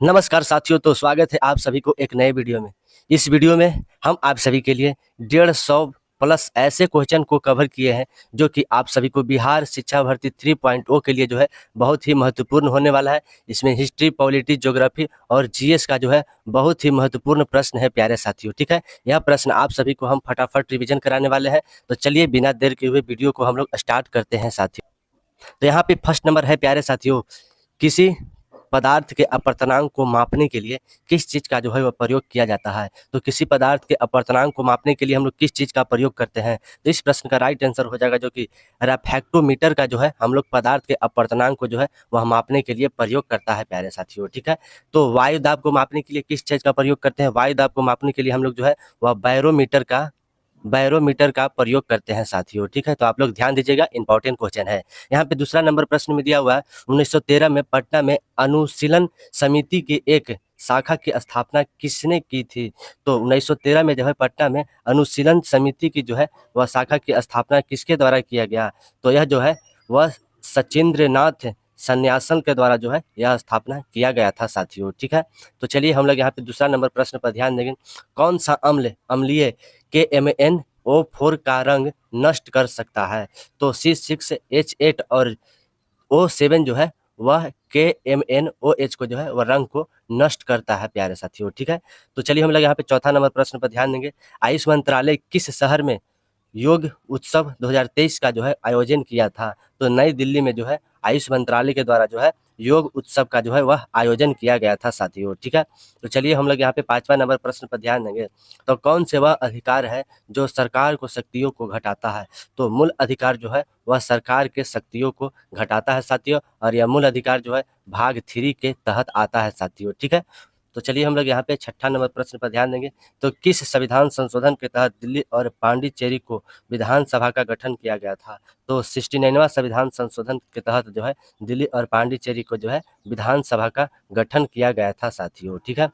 नमस्कार साथियों, तो स्वागत है आप सभी को एक नए वीडियो में। इस वीडियो में हम आप सभी के लिए 150 प्लस ऐसे क्वेश्चन को कवर किए हैं जो कि आप सभी को बिहार शिक्षा भर्ती 3.0 के लिए जो है बहुत ही महत्वपूर्ण होने वाला है। इसमें हिस्ट्री, पॉलिटी, ज्योग्राफी और जीएस का जो है बहुत ही महत्वपूर्ण प्रश्न है प्यारे साथियों। ठीक है, यह प्रश्न आप सभी को हम फटाफट रिवीजन कराने वाले हैं। तो चलिए बिना देर के हुए वीडियो को हम लोग स्टार्ट करते हैं साथियों। तो यहाँ पे फर्स्ट नंबर है प्यारे साथियों, किसी पदार्थ के अपर्तनांक को मापने के लिए किस चीज़ का जो है वह प्रयोग किया जाता है। तो किसी पदार्थ के अपर्तनांक को मापने के लिए हम लोग किस चीज़ का प्रयोग करते हैं। तो इस प्रश्न का राइट आंसर हो जाएगा जो कि रेफ्रेक्टोमीटर का जो है हम लोग पदार्थ के अपर्तनांक को जो है वह मापने के लिए प्रयोग करता है प्यारे साथियों। ठीक है, तो वायु दाब को मापने के लिए किस चीज़ का प्रयोग करते हैं। वायु दाब को मापने के लिए हम लोग जो है वह बैरोमीटर का प्रयोग करते हैं साथियों। ठीक है, तो आप लोग ध्यान दीजिएगा, इंपॉर्टेंट क्वेश्चन है। यहाँ पे दूसरा नंबर प्रश्न में दिया हुआ है 1913 में पटना में अनुशीलन समिति की एक शाखा की स्थापना किसने की थी। तो 1913 में जो है पटना में अनुशीलन समिति की जो है वह शाखा की स्थापना किसके द्वारा किया गया। तो यह जो है वह सचिंद्र नाथ सन्यासन के द्वारा जो है यह स्थापना किया गया था साथियों। ठीक है, तो चलिए हम लोग यहाँ पे दूसरा नंबर प्रश्न पर ध्यान देंगे। कौन सा अम्लीय KMnO4 का रंग नष्ट कर सकता है। तो C6H8 और O7 जो है वह KMnOH को जो है वह रंग को नष्ट करता है प्यारे साथियों। ठीक है, तो चलिए हम लोग यहाँ पे चौथा नंबर प्रश्न पर ध्यान देंगे। आयुष मंत्रालय किस शहर में योग उत्सव 2023 का जो है आयोजन किया था। तो नई दिल्ली में जो है आयुष मंत्रालय के द्वारा जो है योग उत्सव का जो है वह आयोजन किया गया था साथियों। ठीक है, तो चलिए हम लोग यहाँ पे पांचवा नंबर प्रश्न पर ध्यान देंगे। तो कौन से वह अधिकार है जो सरकार को शक्तियों को घटाता है। तो मूल अधिकार जो है वह सरकार के शक्तियों को घटाता है साथियों, और यह मूल अधिकार जो है भाग 3 के तहत आता है साथियों। ठीक है, तो चलिए हम लोग यहाँ पे छठा नंबर प्रश्न पर ध्यान देंगे। तो किस संविधान संशोधन के तहत दिल्ली और पांडिचेरी को विधानसभा का गठन किया गया था। तो 69वां संविधान संशोधन के तहत जो है दिल्ली और पांडिचेरी को जो है विधानसभा का गठन किया गया था साथियों। ठीक है,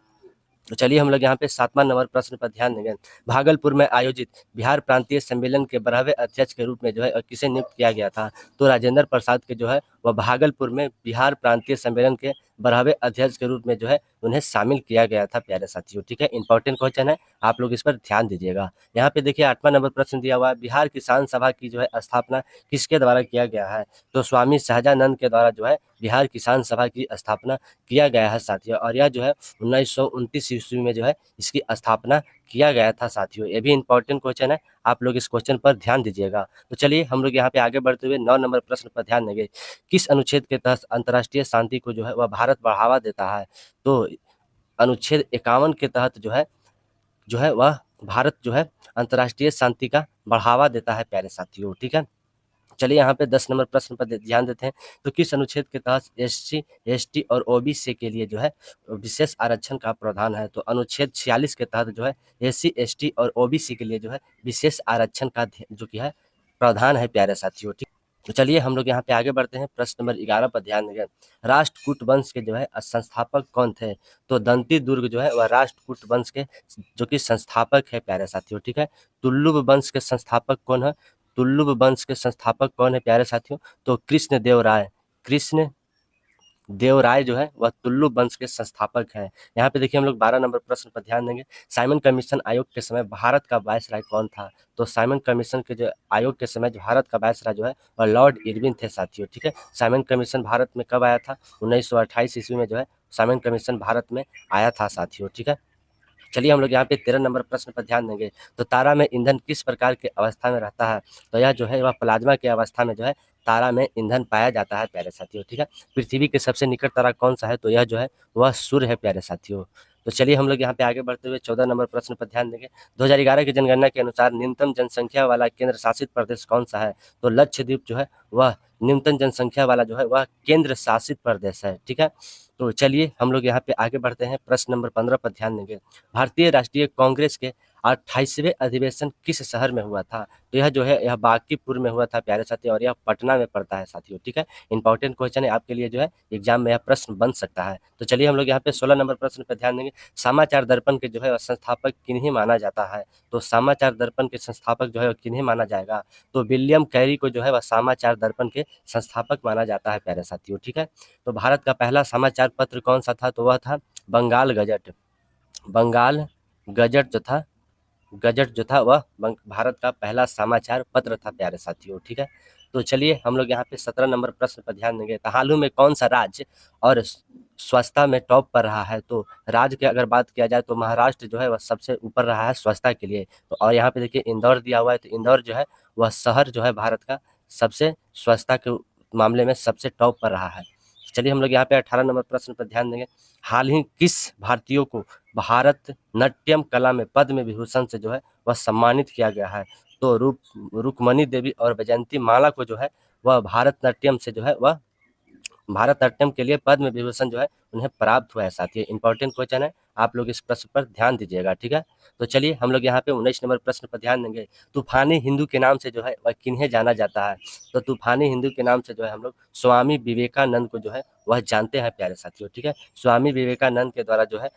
तो चलिए हम लोग यहाँ पे सातवां नंबर प्रश्न पर ध्यान देंगे। भागलपुर में आयोजित बिहार प्रांतीय सम्मेलन के 12वें अध्यक्ष के रूप में जो है किसे नियुक्त किया गया था। तो राजेंद्र प्रसाद के जो है वह भागलपुर में बिहार प्रांतीय सम्मेलन के 12वें अध्यक्ष के रूप में जो है उन्हें शामिल किया गया था प्यारे साथियों। ठीक है, इंपॉर्टेंट क्वेश्चन है, आप लोग इस पर ध्यान दीजिएगा। यहाँ पे देखिए आठवां नंबर प्रश्न दिया हुआ है, बिहार किसान सभा की जो है स्थापना किसके द्वारा किया गया है। तो स्वामी सहजानंद के द्वारा जो है बिहार किसान सभा की स्थापना किया गया है साथियों, और यह जो है 1929 ईस्वी में जो है इसकी स्थापना किया गया था साथियों। ये भी इंपॉर्टेंट क्वेश्चन है, आप लोग इस क्वेश्चन पर ध्यान दीजिएगा। तो चलिए हम लोग यहाँ पे आगे बढ़ते हुए 9 नंबर प्रश्न पर ध्यान देंगे। किस अनुच्छेद के तहत अंतर्राष्ट्रीय शांति को जो है वह भारत बढ़ावा देता है। तो अनुच्छेद 51 के तहत जो है वह भारत जो है अंतर्राष्ट्रीय शांति का बढ़ावा देता है प्यारे साथियों। ठीक है, चलिए यहाँ पे 10 नंबर प्रश्न पर ध्यान देते हैं। तो किस अनुच्छेद के तहत SC ST और OBC के लिए जो है विशेष आरक्षण का प्रावधान है। तो अनुच्छेद 46 के तहत जो है SC ST और OBC के लिए जो है विशेष आरक्षण का जो कि है प्रावधान है प्यारे साथियों। ठीक, तो चलिए हम लोग यहाँ पे आगे बढ़ते हैं। प्रश्न नंबर 11 पर ध्यान देंगे। राष्ट्रकूट वंश के जो है संस्थापक कौन थे। तो दंती दुर्ग जो है वह राष्ट्रकूट वंश के जो कि संस्थापक है प्यारे साथियों। ठीक है, तुल्लुभ वंश के संस्थापक कौन है। तुल्लुभ वंश के संस्थापक कौन है प्यारे साथियों। तो कृष्ण देव राय जो है वह तुल्लुभ वंश के संस्थापक हैं। यहाँ पे देखिए हम लोग 12 नंबर प्रश्न पर ध्यान देंगे। साइमन कमीशन आयोग के समय भारत का वायसराय कौन था। तो साइमन कमीशन के जो आयोग के समय जो भारत का वायसराय जो है वह लॉर्ड इरविन थे साथियों। ठीक है, साइमन कमीशन भारत में कब आया था। 1928 ईस्वी में जो है साइमन कमीशन भारत में आया था साथियों। ठीक है, चलिए हम लोग यहाँ पे 13 नंबर प्रश्न पर ध्यान देंगे। तो तारा में ईंधन किस प्रकार के अवस्था में रहता है। तो यह जो है वह प्लाज्मा की अवस्था में जो है तारा में ईंधन पाया जाता है प्यारे साथियों। ठीक है, पृथ्वी के सबसे निकट तारा कौन सा है। तो यह जो है वह सूर्य है प्यारे साथियों। तो चलिए हम लोग यहाँ पे आगे बढ़ते हुए 14 नंबर प्रश्न पर ध्यान देंगे। 2011 की जनगणना के अनुसार न्यूनतम जनसंख्या वाला केंद्र शासित प्रदेश कौन सा है। तो लक्षद्वीप जो है वह न्यूनतम जनसंख्या वाला जो है वह केंद्र शासित प्रदेश है। ठीक है, तो चलिए हम लोग यहाँ पे आगे बढ़ते हैं। प्रश्न नंबर 15 पर ध्यान देंगे। भारतीय राष्ट्रीय कांग्रेस के 28वें अधिवेशन किस शहर में हुआ था। तो यह जो है यह बांकीपुर में हुआ था प्यारे साथियों, और यह पटना में पड़ता है साथियों। ठीक है, इंपॉर्टेंट क्वेश्चन है, आपके लिए जो है एग्जाम में यह प्रश्न बन सकता है। तो चलिए हम लोग यहाँ पे 16 नंबर प्रश्न पर ध्यान देंगे। समाचार दर्पण के जो है संस्थापक किन्हीं माना जाता है। तो समाचार दर्पण के संस्थापक जो है किन्हीं माना जाएगा। तो विलियम कैरी को जो है वह समाचार दर्पण के संस्थापक माना जाता है प्यारे साथियों। ठीक है, तो भारत का पहला समाचार पत्र कौन सा था। तो वह था बंगाल गजट। बंगाल गजट जो था वह भारत का पहला समाचार पत्र था प्यारे साथियों, ठीक है। तो चलिए हम लोग यहाँ पे 17 नंबर प्रश्न पर ध्यान देंगे। तो हाल ही में कौन सा राज्य और स्वच्छता में टॉप पर रहा है? तो राज्य की अगर बात किया जाए तो महाराष्ट्र जो है वह सबसे ऊपर रहा है स्वच्छता के लिए। तो और यहाँ पे देखिए इंदौर दिया हुआ है, तो इंदौर जो है वह शहर जो है भारत का सबसे स्वच्छता के मामले में सबसे टॉप पर रहा है। चलिए हम लोग यहाँ पे 18 नंबर प्रश्न पर ध्यान देंगे। हाल ही किस भारतीयों को भारत नाट्यम कला में पद्म विभूषण से जो है वह सम्मानित किया गया है? तो रुक्मणी देवी और वैजयंती माला को जो है वह भारतनाट्यम से जो है वह भारतनाट्यम के लिए पद्म विभूषण जो है उन्हें प्राप्त हुआ है साथियों। इंपॉर्टेंट क्वेश्चन है, आप लोग इस प्रश्न पर ध्यान दीजिएगा, ठीक है। तो चलिए हम लोग यहाँ पे 19 नंबर प्रश्न पर ध्यान देंगे। तूफानी हिंदू के नाम से जो है वह किन्हें जाना जाता है? तो तूफानी हिंदू के नाम से जो है हम लोग स्वामी विवेकानंद को जो है वह जानते हैं प्यारे साथियों, ठीक है। स्वामी विवेकानंद के द्वारा जो है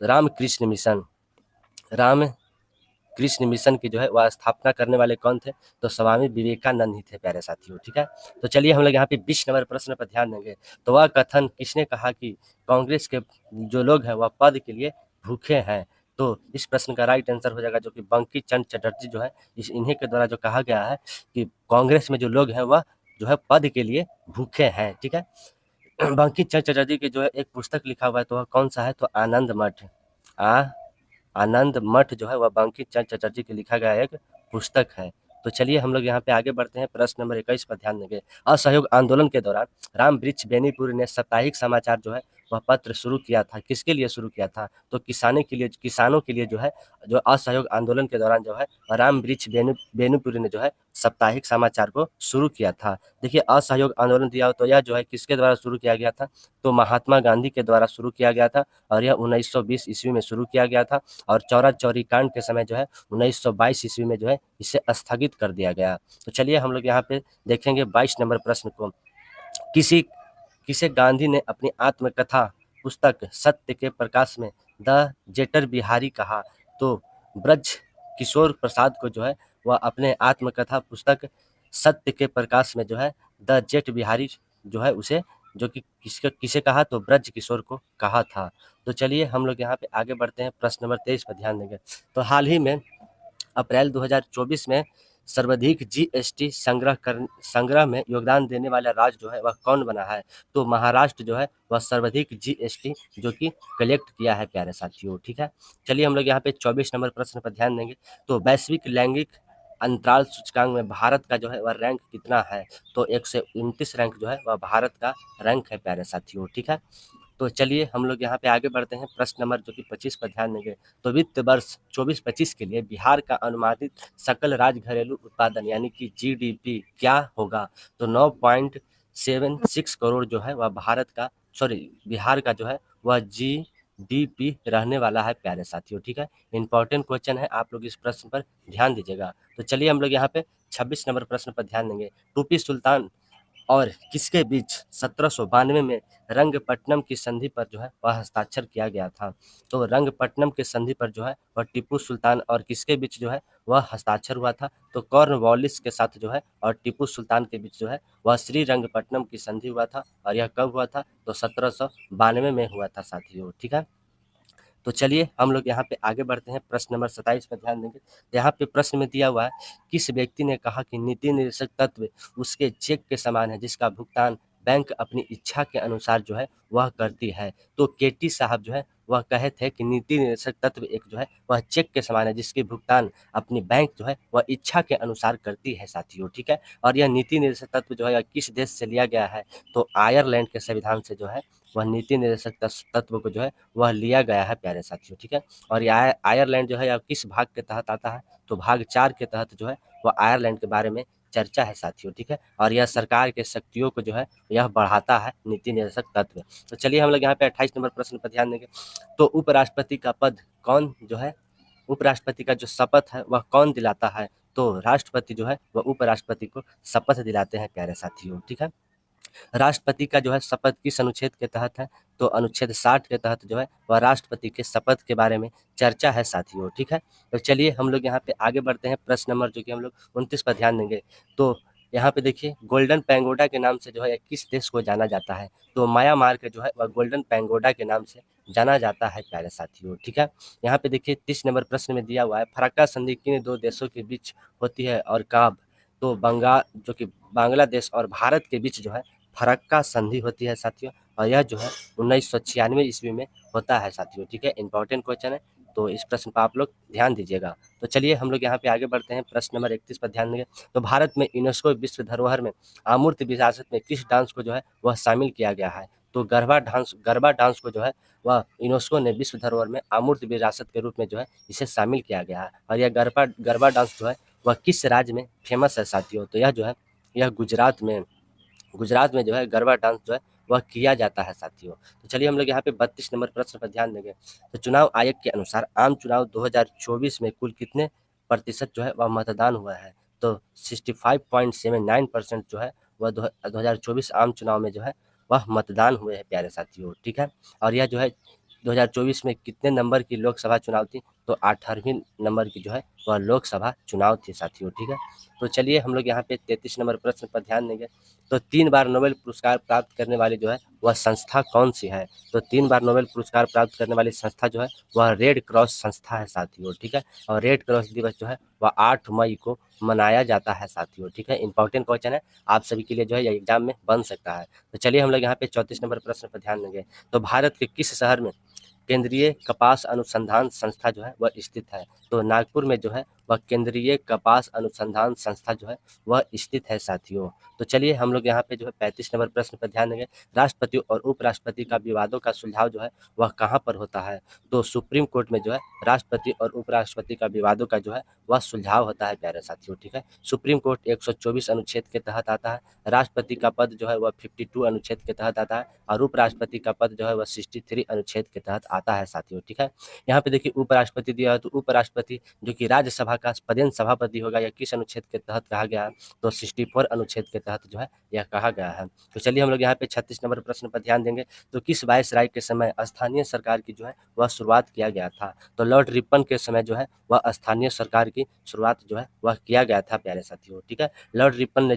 रामकृष्ण मिशन राम कृष्ण मिशन की जो है वह स्थापना करने वाले कौन थे? तो स्वामी विवेकानंद ही थे प्यारे साथियों, ठीक है। तो चलिए हम लोग यहाँ पे 20 नंबर प्रश्न पर ध्यान देंगे। तो वह कथन किसने कहा कि कांग्रेस के जो लोग हैं वह पद के लिए भूखे हैं? तो इस प्रश्न का राइट आंसर हो जाएगा जो कि बंकी चंद्र चटर्जी जो है इन्हीं के द्वारा जो कहा गया है कि कांग्रेस में जो लोग हैं वह जो है पद के लिए भूखे हैं, ठीक है। बंकी चंद्र चटर्जी की जो है एक पुस्तक लिखा हुआ है, तो वह कौन सा है? तो आनंद मठ। आनंद मठ जो है वह बंकिम चंद्र चटर्जी की लिखा गया एक पुस्तक है। तो चलिए हम लोग यहाँ पे आगे बढ़ते हैं, प्रश्न नंबर 21 पर ध्यान देंगे। असहयोग आंदोलन के दौरान राम वृक्ष बेनीपुर ने साप्ताहिक समाचार जो है वह पत्र शुरू किया था, किसके लिए शुरू किया था? तो किसानों के लिए जो है जो असहयोग आंदोलन के दौरान जो है राम वृक्ष बेनीपुर ने जो है साप्ताहिक समाचार को शुरू किया था। देखिए असहयोग आंदोलन दिया हो तो यह जो है किसके द्वारा शुरू किया गया था? तो महात्मा गांधी के द्वारा शुरू किया गया था और यह 1920 ईस्वी में शुरू किया गया था और चौरा चौरी कांड के समय जो है 1922 ईस्वी में जो है इसे स्थगित कर दिया गया। तो चलिए हम लोग यहाँ पे देखेंगे 22 नंबर प्रश्न को। किसी किसे गांधी ने अपनी आत्मकथा पुस्तक सत्य के प्रकाश में द जेटर बिहारी कहा? तो ब्रज किशोर प्रसाद को जो है वह अपने आत्मकथा पुस्तक सत्य के प्रकाश में जो है द जेट बिहारी जो है उसे जो कि किसे कहा? तो ब्रज किशोर को कहा था। तो चलिए हम लोग यहाँ पे आगे बढ़ते हैं, प्रश्न नंबर 23 पर ध्यान देंगे। तो हाल ही में अप्रैल 2024 में सर्वाधिक जीएसटी संग्रह में योगदान देने वाला राज्य जो है वह कौन बना है? तो महाराष्ट्र जो है वह सर्वाधिक जीएसटी जो कि कलेक्ट किया है प्यारे साथियों, ठीक है। चलिए हम लोग यहाँ पे 24 नंबर प्रश्न पर ध्यान देंगे। तो वैश्विक लैंगिक अंतराल सूचकांक में भारत का जो है वह रैंक कितना है? तो 129 रैंक जो है वह भारत का रैंक है प्यारे साथियों, ठीक है। तो चलिए हम लोग यहाँ पे आगे बढ़ते हैं, प्रश्न नंबर जो कि 25 पर ध्यान देंगे। तो वित्त वर्ष 24-25 के लिए बिहार का अनुमानित सकल राज्य घरेलू उत्पादन यानी कि जीडीपी क्या होगा? तो 9.76 करोड़ जो है वह बिहार का जो है वह जीडीपी रहने वाला है प्यारे साथियों, ठीक है। इंपॉर्टेंट क्वेश्चन है, आप लोग इस प्रश्न पर ध्यान दीजिएगा। तो चलिए हम लोग यहाँ पे 26 नंबर प्रश्न पर ध्यान देंगे। टीपू सुल्तान और किसके बीच 1792 में रंगपट्टनम की संधि पर जो है वह हस्ताक्षर किया गया था? तो रंगपट्टनम की संधि पर जो है वह टीपू सुल्तान और किसके बीच जो है वह हस्ताक्षर हुआ था? तो कॉर्नवालिस के साथ जो है और टीपू सुल्तान के बीच जो है वह श्री रंगपट्टनम की संधि हुआ था और यह कब हुआ था? तो 1792 में हुआ था साथियों, ठीक है। तो चलिए हम लोग यहाँ पे आगे बढ़ते हैं, प्रश्न नंबर 27 पर ध्यान देंगे। यहाँ पे प्रश्न में दिया हुआ है, किस व्यक्ति ने कहा कि नीति निर्देशक तत्व उसके चेक के समान है जिसका भुगतान बैंक अपनी इच्छा के अनुसार जो है वह करती है? तो केटी साहब जो है वह कहे थे कि नीति निर्देशक तत्व एक जो है वह चेक के समान है जिसकी भुगतान अपनी बैंक जो है वह इच्छा के अनुसार करती है साथियों, ठीक है। और यह नीति निर्देशक तत्व जो है किस देश से लिया गया है? तो आयरलैंड के संविधान से जो है वह नीति निर्देशक तत्व को जो है वह लिया गया है प्यारे साथियों, ठीक है। और ये आयरलैंड जो है यह किस भाग के तहत आता है? तो भाग 4 के तहत जो है वह आयरलैंड के बारे में चर्चा है साथियों, ठीक है। और यह सरकार के शक्तियों को जो है यह बढ़ाता है नीति निर्देशक तत्व। तो चलिए हम लोग यहाँ पे 28 नंबर प्रश्न पर ध्यान देंगे। तो उपराष्ट्रपति का पद कौन जो है उपराष्ट्रपति का जो शपथ है वह कौन दिलाता है? तो राष्ट्रपति जो है वह उपराष्ट्रपति को शपथ दिलाते हैं प्यारे साथियों, ठीक है। राष्ट्रपति का जो है शपथ किस अनुच्छेद के तहत है? तो अनुच्छेद 60 के तहत जो है वह राष्ट्रपति के शपथ के बारे में चर्चा है साथियों, ठीक है। तो चलिए हम लोग यहाँ पे आगे बढ़ते हैं, प्रश्न नंबर जो कि हम लोग 29 पर ध्यान देंगे। तो यहाँ पे देखिए गोल्डन पैंगोडा के नाम से जो है किस देश को जाना जाता है? तो म्यांमार के जो है वह गोल्डन पैंगोडा के नाम से जाना जाता है प्यारे साथियों। ठीक है, यहाँ पे देखिए 30 नंबर प्रश्न में दिया हुआ है, फरक्का संधि किन दो देशों के बीच होती है और कब? तो जो कि बांग्लादेश और भारत के बीच जो है फरक्का संधि होती है साथियों, और यह जो है 1996 ईस्वी में होता है साथियों। ठीक है, इंपॉर्टेंट क्वेश्चन है, तो इस प्रश्न पर आप लोग ध्यान दीजिएगा। तो चलिए हम लोग यहाँ पे आगे बढ़ते हैं, प्रश्न नंबर 31 पर ध्यान देंगे। तो भारत में यूनेस्को विश्व धरोहर में अमूर्त विरासत में किस डांस को जो है वह शामिल किया गया है? तो गरबा डांस को जो है वह यूनेस्को ने विश्व धरोहर में अमूर्त विरासत के रूप में जो है इसे शामिल किया गया है। और यह गरबा डांस जो है वह किस राज्य में फेमस है साथियों? तो यह जो है यह गुजरात में जो है गरबा डांस जो है वह किया जाता है साथियों। तो चलिए हम लोग यहाँ पे 32 नंबर प्रश्न पर ध्यान देंगे। तो चुनाव आयोग के अनुसार आम चुनाव 2024 में कुल कितने प्रतिशत जो है वह मतदान हुआ है? तो 65.79% जो है वह 2024 आम चुनाव में जो है वह मतदान हुए हैं प्यारे साथियों। ठीक है, और यह जो है 2024 में कितने नंबर की लोकसभा चुनाव थी? तो 18वीं नंबर की जो है वह लोकसभा चुनाव थी साथियों। ठीक है, तो चलिए हम लोग यहाँ पे 33 नंबर प्रश्न पर ध्यान देंगे। तो 3 बार नोबेल पुरस्कार प्राप्त करने वाली जो है वह संस्था कौन सी है? तो 3 बार नोबेल पुरस्कार प्राप्त करने वाली संस्था जो है वह रेड क्रॉस संस्था है साथियों। ठीक है, और रेड क्रॉस दिवस जो है वह 8 मई को मनाया जाता है साथियों। ठीक है, इंपॉर्टेंट क्वेश्चन है, आप सभी के लिए जो है ये एग्जाम में बन सकता है। तो चलिए हम लोग यहाँ पे 34 नंबर प्रश्न पर ध्यान देंगे। तो भारत के किस शहर में केंद्रीय कपास अनुसंधान संस्था जो है वह स्थित है? तो नागपुर में जो है वह केंद्रीय कपास अनुसंधान संस्था जो है वह स्थित है साथियों। तो चलिए हम लोग यहाँ पे जो है 35 नंबर प्रश्न पर ध्यान देंगे। राष्ट्रपति और उपराष्ट्रपति का विवादों का सुलझाव जो है वह कहाँ पर होता है? तो सुप्रीम कोर्ट में जो है राष्ट्रपति और उपराष्ट्रपति का विवादों का जो है वह सुलझाव होता है प्यारे साथियों। ठीक है, सुप्रीम कोर्ट 124 अनुच्छेद के तहत आता है, राष्ट्रपति का पद जो है वह 52 अनुच्छेद के तहत आता है, और उपराष्ट्रपति का पद जो है वह 63 अनुच्छेद के तहत आता है साथियों। ठीक है, यहाँ पे देखिए उपराष्ट्रपति दिया है, तो उपराष्ट्रपति जो कि राज्यसभा का पदेन सभापति होगा, यह किस अनुच्छेद के तहत कहा गया है? तो 64 अनुच्छेद के तहत जो है यह कहा गया है। तो चलिए हम लोग यहाँ पे 36 नंबर प्रश्न पर ध्यान देंगे। तो किस वायसराय के समय स्थानीय सरकार की जो है वह शुरुआत किया गया था? तो लॉर्ड रिपन के समय जो है वह स्थानीय सरकार की शुरुआत जो है वह किया गया था प्यारे साथियों। ठीक है, लॉर्ड रिपन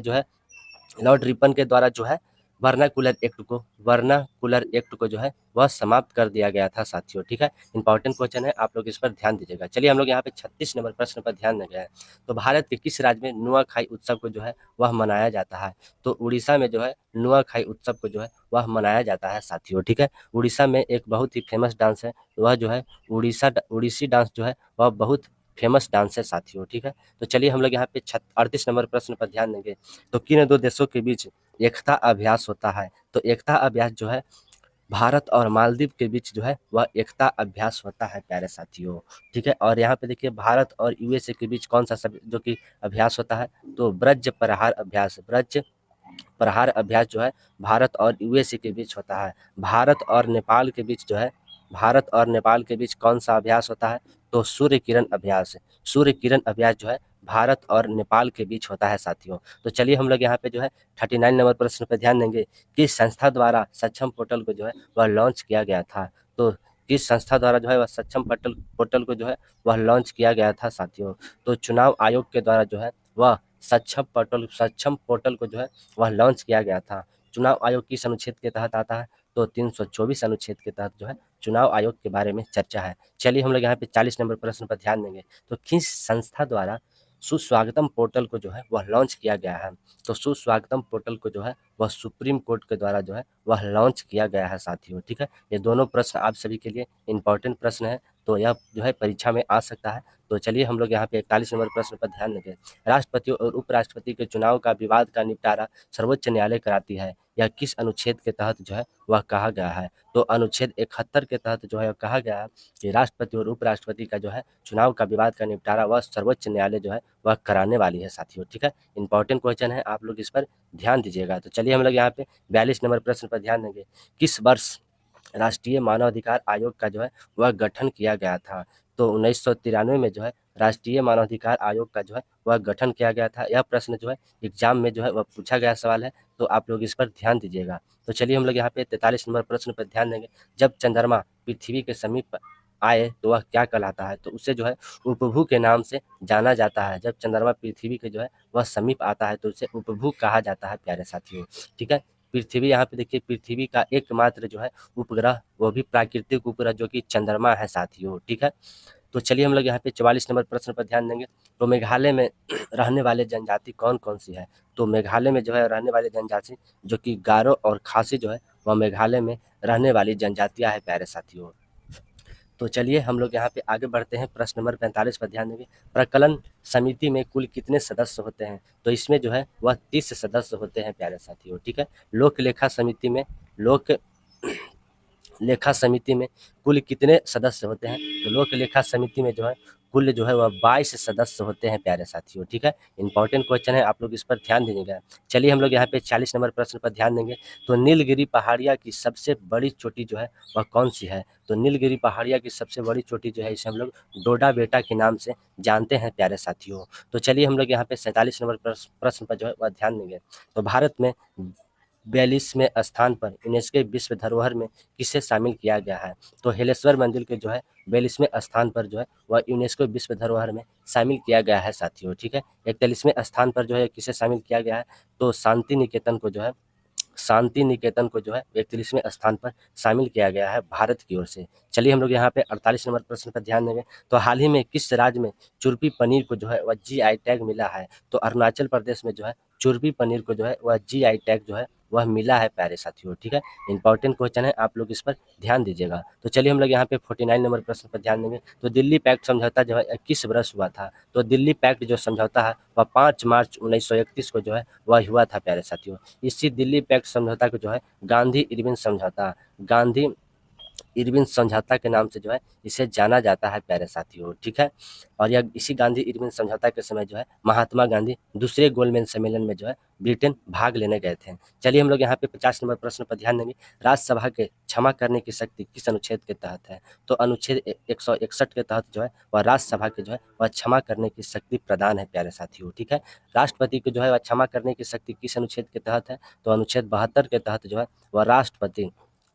के द्वारा जो है वर्नाकुलर एक्ट को जो है वह समाप्त कर दिया गया था साथियों। ठीक है, इंपॉर्टेंट क्वेश्चन है, आप लोग इस पर ध्यान दीजिएगा। चलिए हम लोग यहाँ पे 36 नंबर प्रश्न पर ध्यान देंगे हैं। तो भारत के किस राज्य में नुआखाई उत्सव को जो है वह मनाया जाता है? तो उड़ीसा में जो है नुआखाई उत्सव को जो है वह मनाया जाता है साथियों। ठीक है, उड़ीसा में एक बहुत ही फेमस डांस है, वह जो है उड़ीसी डांस जो है वह बहुत फेमस डांस है साथियों। ठीक है, तो चलिए हम लोग यहाँ पे 38 नंबर प्रश्न पर ध्यान देंगे। तो किन दो देशों के बीच एकता अभ्यास होता है? तो एकता अभ्यास जो है भारत और मालदीव के बीच जो है वह एकता अभ्यास होता है प्यारे साथियों। ठीक है, और यहाँ पे देखिए भारत और यूएसए के बीच कौन सा सब जो कि अभ्यास होता है? तो ब्रज प्रहार अभ्यास जो है भारत और यूएसए के बीच होता है। भारत और नेपाल के बीच कौन सा अभ्यास होता है? तो सूर्य किरण अभ्यास जो है भारत और नेपाल के बीच होता है साथियों। तो चलिए हम लोग यहाँ पे जो है 39 नंबर प्रश्न पर ध्यान देंगे। किस संस्था द्वारा सक्षम पोर्टल को जो है वह लॉन्च किया गया था? तो किस संस्था द्वारा जो है वह सक्षम पोर्टल को जो है वह लॉन्च किया गया था साथियों? तो चुनाव आयोग के द्वारा जो है वह सक्षम पोर्टल को जो है वह लॉन्च किया गया था। चुनाव आयोग किस अनुच्छेद के तहत आता है? तो 324 अनुच्छेद के तहत जो है चुनाव आयोग के बारे में चर्चा है। चलिए हम लोग यहाँ पे 40 नंबर प्रश्न पर ध्यान देंगे। तो किस संस्था द्वारा सुस्वागतम पोर्टल को जो है वह लॉन्च किया गया है? तो सुस्वागतम पोर्टल को जो है वह सुप्रीम कोर्ट के द्वारा जो है वह लॉन्च किया गया है साथियों। ठीक है, ये दोनों प्रश्न आप सभी के लिए इंपॉर्टेंट प्रश्न है, तो यह जो है परीक्षा में आ सकता है। तो चलिए हम लोग यहाँ पे 41 नंबर प्रश्न पर ध्यान देंगे। राष्ट्रपति और उपराष्ट्रपति के चुनाव का विवाद का निपटारा सर्वोच्च न्यायालय कराती है, यह किस अनुच्छेद के तहत जो है वह कहा गया है? तो अनुच्छेद 71 के तहत जो है कहा गया है कि राष्ट्रपति और उपराष्ट्रपति का जो है चुनाव का विवाद का निपटारा वह सर्वोच्च न्यायालय जो है वह कराने वाली है साथियों। ठीक है, इंपॉर्टेंट क्वेश्चन है, आप लोग इस पर ध्यान दीजिएगा। तो चलिए हम लोग यहाँ पे 42 नंबर प्रश्न पर ध्यान देंगे। किस वर्ष राष्ट्रीय मानवाधिकार आयोग का जो है वह गठन किया गया था? तो 1993 में जो है राष्ट्रीय मानवाधिकार आयोग का जो है वह गठन किया गया था। यह प्रश्न जो है एग्जाम में जो है वह पूछा गया सवाल है, तो आप लोग इस पर ध्यान दीजिएगा। तो चलिए हम लोग यहाँ पे 43 नंबर प्रश्न पर ध्यान देंगे। जब चंद्रमा पृथ्वी के समीप आए तो वह क्या कहलाता है? तो उसे जो है उपभू के नाम से जाना जाता है। जब चंद्रमा पृथ्वी के जो है वह समीप आता है तो उसे उपभू कहा जाता है प्यारे साथियों। ठीक है, पृथ्वी, यहाँ पे देखिए पृथ्वी का एकमात्र जो है उपग्रह, वो भी प्राकृतिक उपग्रह, जो कि चंद्रमा है साथियों, ठीक है। तो चलिए हम लोग यहाँ पे 44 नंबर प्रश्न पर ध्यान देंगे। तो मेघालय में रहने वाले जनजाति कौन कौन सी है? तो मेघालय में जो है रहने वाली जनजाति जो कि गारो और खासी जो है वह मेघालय में रहने वाली जनजातियां है प्यारे साथियों। तो चलिए हम लोग यहाँ पे आगे बढ़ते हैं, प्रश्न नंबर 45 पर ध्यान देंगे। प्रकलन समिति में कुल कितने सदस्य होते हैं? तो इसमें जो है वह 30 सदस्य होते हैं प्यारे साथियों, ठीक है। लोक लेखा समिति में लोक लेखा समिति में कुल कितने सदस्य होते हैं? तो लोक लेखा समिति में जो है कुल जो है वह 22 सदस्य होते हैं प्यारे साथियों, ठीक है। इंपॉर्टेंट क्वेश्चन है, आप लोग इस पर ध्यान दीजिएगा। चलिए हम लोग यहाँ पे 40 नंबर प्रश्न पर ध्यान देंगे। तो नीलगिरी पहाड़िया की सबसे बड़ी चोटी जो है वह कौन सी है? तो नीलगिरी पहाड़िया की सबसे बड़ी चोटी जो है इसे हम लोग डोडा बेटा के नाम से जानते हैं प्यारे साथियों। तो चलिए हम लोग यहाँ पे 47 नंबर प्रश्न पर जो है वह ध्यान देंगे। तो भारत में 42वें स्थान पर यूनेस्को विश्व धरोहर में किसे शामिल किया गया है? तो हलेश्वर मंदिर के जो है 42वें स्थान पर जो है वह यूनेस्को विश्व धरोहर में शामिल किया गया है साथियों, ठीक है। 41वें स्थान पर जो है किसे शामिल किया गया है? तो शांति निकेतन को जो है 41वें स्थान पर शामिल किया गया है भारत की ओर से। चलिए हम लोग यहाँ पे 48 नंबर प्रश्न पर ध्यान देंगे। तो हाल ही में किस राज्य में चुरपी पनीर को जो है वह GI टैग मिला है? तो अरुणाचल प्रदेश में जो है चुरपी पनीर को जो है वह GI टैग जो है वह मिला है प्यारे साथियों, ठीक है। इंपॉर्टेंट क्वेश्चन है, आप लोग इस पर ध्यान दीजिएगा। तो चलिए हम लोग यहाँ पे 49 नंबर प्रश्न पर ध्यान देंगे। तो दिल्ली पैक्ट समझौता जो है किस वर्ष हुआ था? तो दिल्ली पैक्ट जो समझौता है वह 5 मार्च 1931 को जो है वह हुआ था प्यारे साथियों। इसी दिल्ली पैक्ट समझौता को जो है गांधी इरविन समझौता के नाम से जो है इसे जाना जाता है प्यारे साथियों, ठीक है। और यह इसी गांधी इरविन समझौता के समय जो है महात्मा गांधी दूसरे गोलमेज सम्मेलन में जो है ब्रिटेन भाग लेने गए थे। चलिए हम लोग यहाँ पे 50 नंबर प्रश्न पर ध्यान देंगे। राज्यसभा के क्षमा करने की शक्ति किस अनुच्छेद के तहत है? तो अनुच्छेद 161 के तहत जो है वह राज्यसभा के जो है वह क्षमा करने की शक्ति प्रदान है प्यारे साथियों, ठीक है। राष्ट्रपति को जो है वह क्षमा करने की शक्ति किस अनुच्छेद के तहत है? तो अनुच्छेद 72 के तहत जो है वह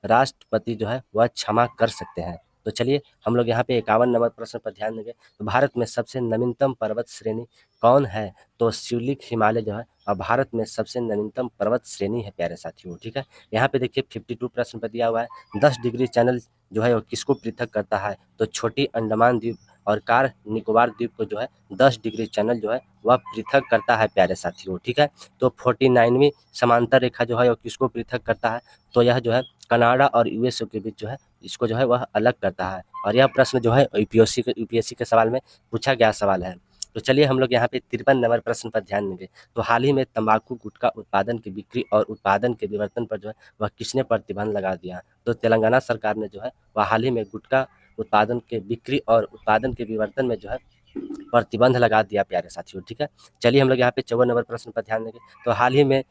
राष्ट्रपति जो है वह क्षमा कर सकते हैं। तो चलिए हम लोग यहाँ पे 51 नंबर प्रश्न पर ध्यान देंगे। तो भारत में सबसे नवीनतम पर्वत श्रेणी कौन है? तो शिवलिक हिमालय जो है और भारत में सबसे नवीनतम पर्वत श्रेणी है प्यारे साथियों, ठीक है। यहाँ पे देखिए 52 प्रश्न पर दिया हुआ है 10 डिग्री चैनल जो है वो किसको पृथक करता है? तो छोटी अंडमान द्वीप और कार निकोबार द्वीप को जो है 10 डिग्री चैनल जो है वह पृथक करता है प्यारे साथियों, ठीक है। तो 49वीं समांतर रेखा जो है वो किसको पृथक करता है? तो यह जो है कनाडा और यूएसए के बीच जो है इसको जो है वह अलग करता है। और यह प्रश्न जो है यूपीएससी के सवाल में पूछा गया सवाल है। तो चलिए हम लोग यहाँ पे 53 नंबर प्रश्न पर ध्यान देंगे। तो हाल ही में तंबाकू गुटखा उत्पादन की बिक्री और उत्पादन के विवर्तन पर जो है वह किसने प्रतिबंध लगा दिया? तो तेलंगाना सरकार ने जो है वह हाल ही में गुटखा उत्पादन के बिक्री और उत्पादन के विवर्तन में जो है प्रतिबंध लगा दिया प्यारे साथियों, ठीक है। चलिए हम लोग यहाँ पे 54 नंबर प्रश्न पर ध्यान देंगे। तो हाल ही में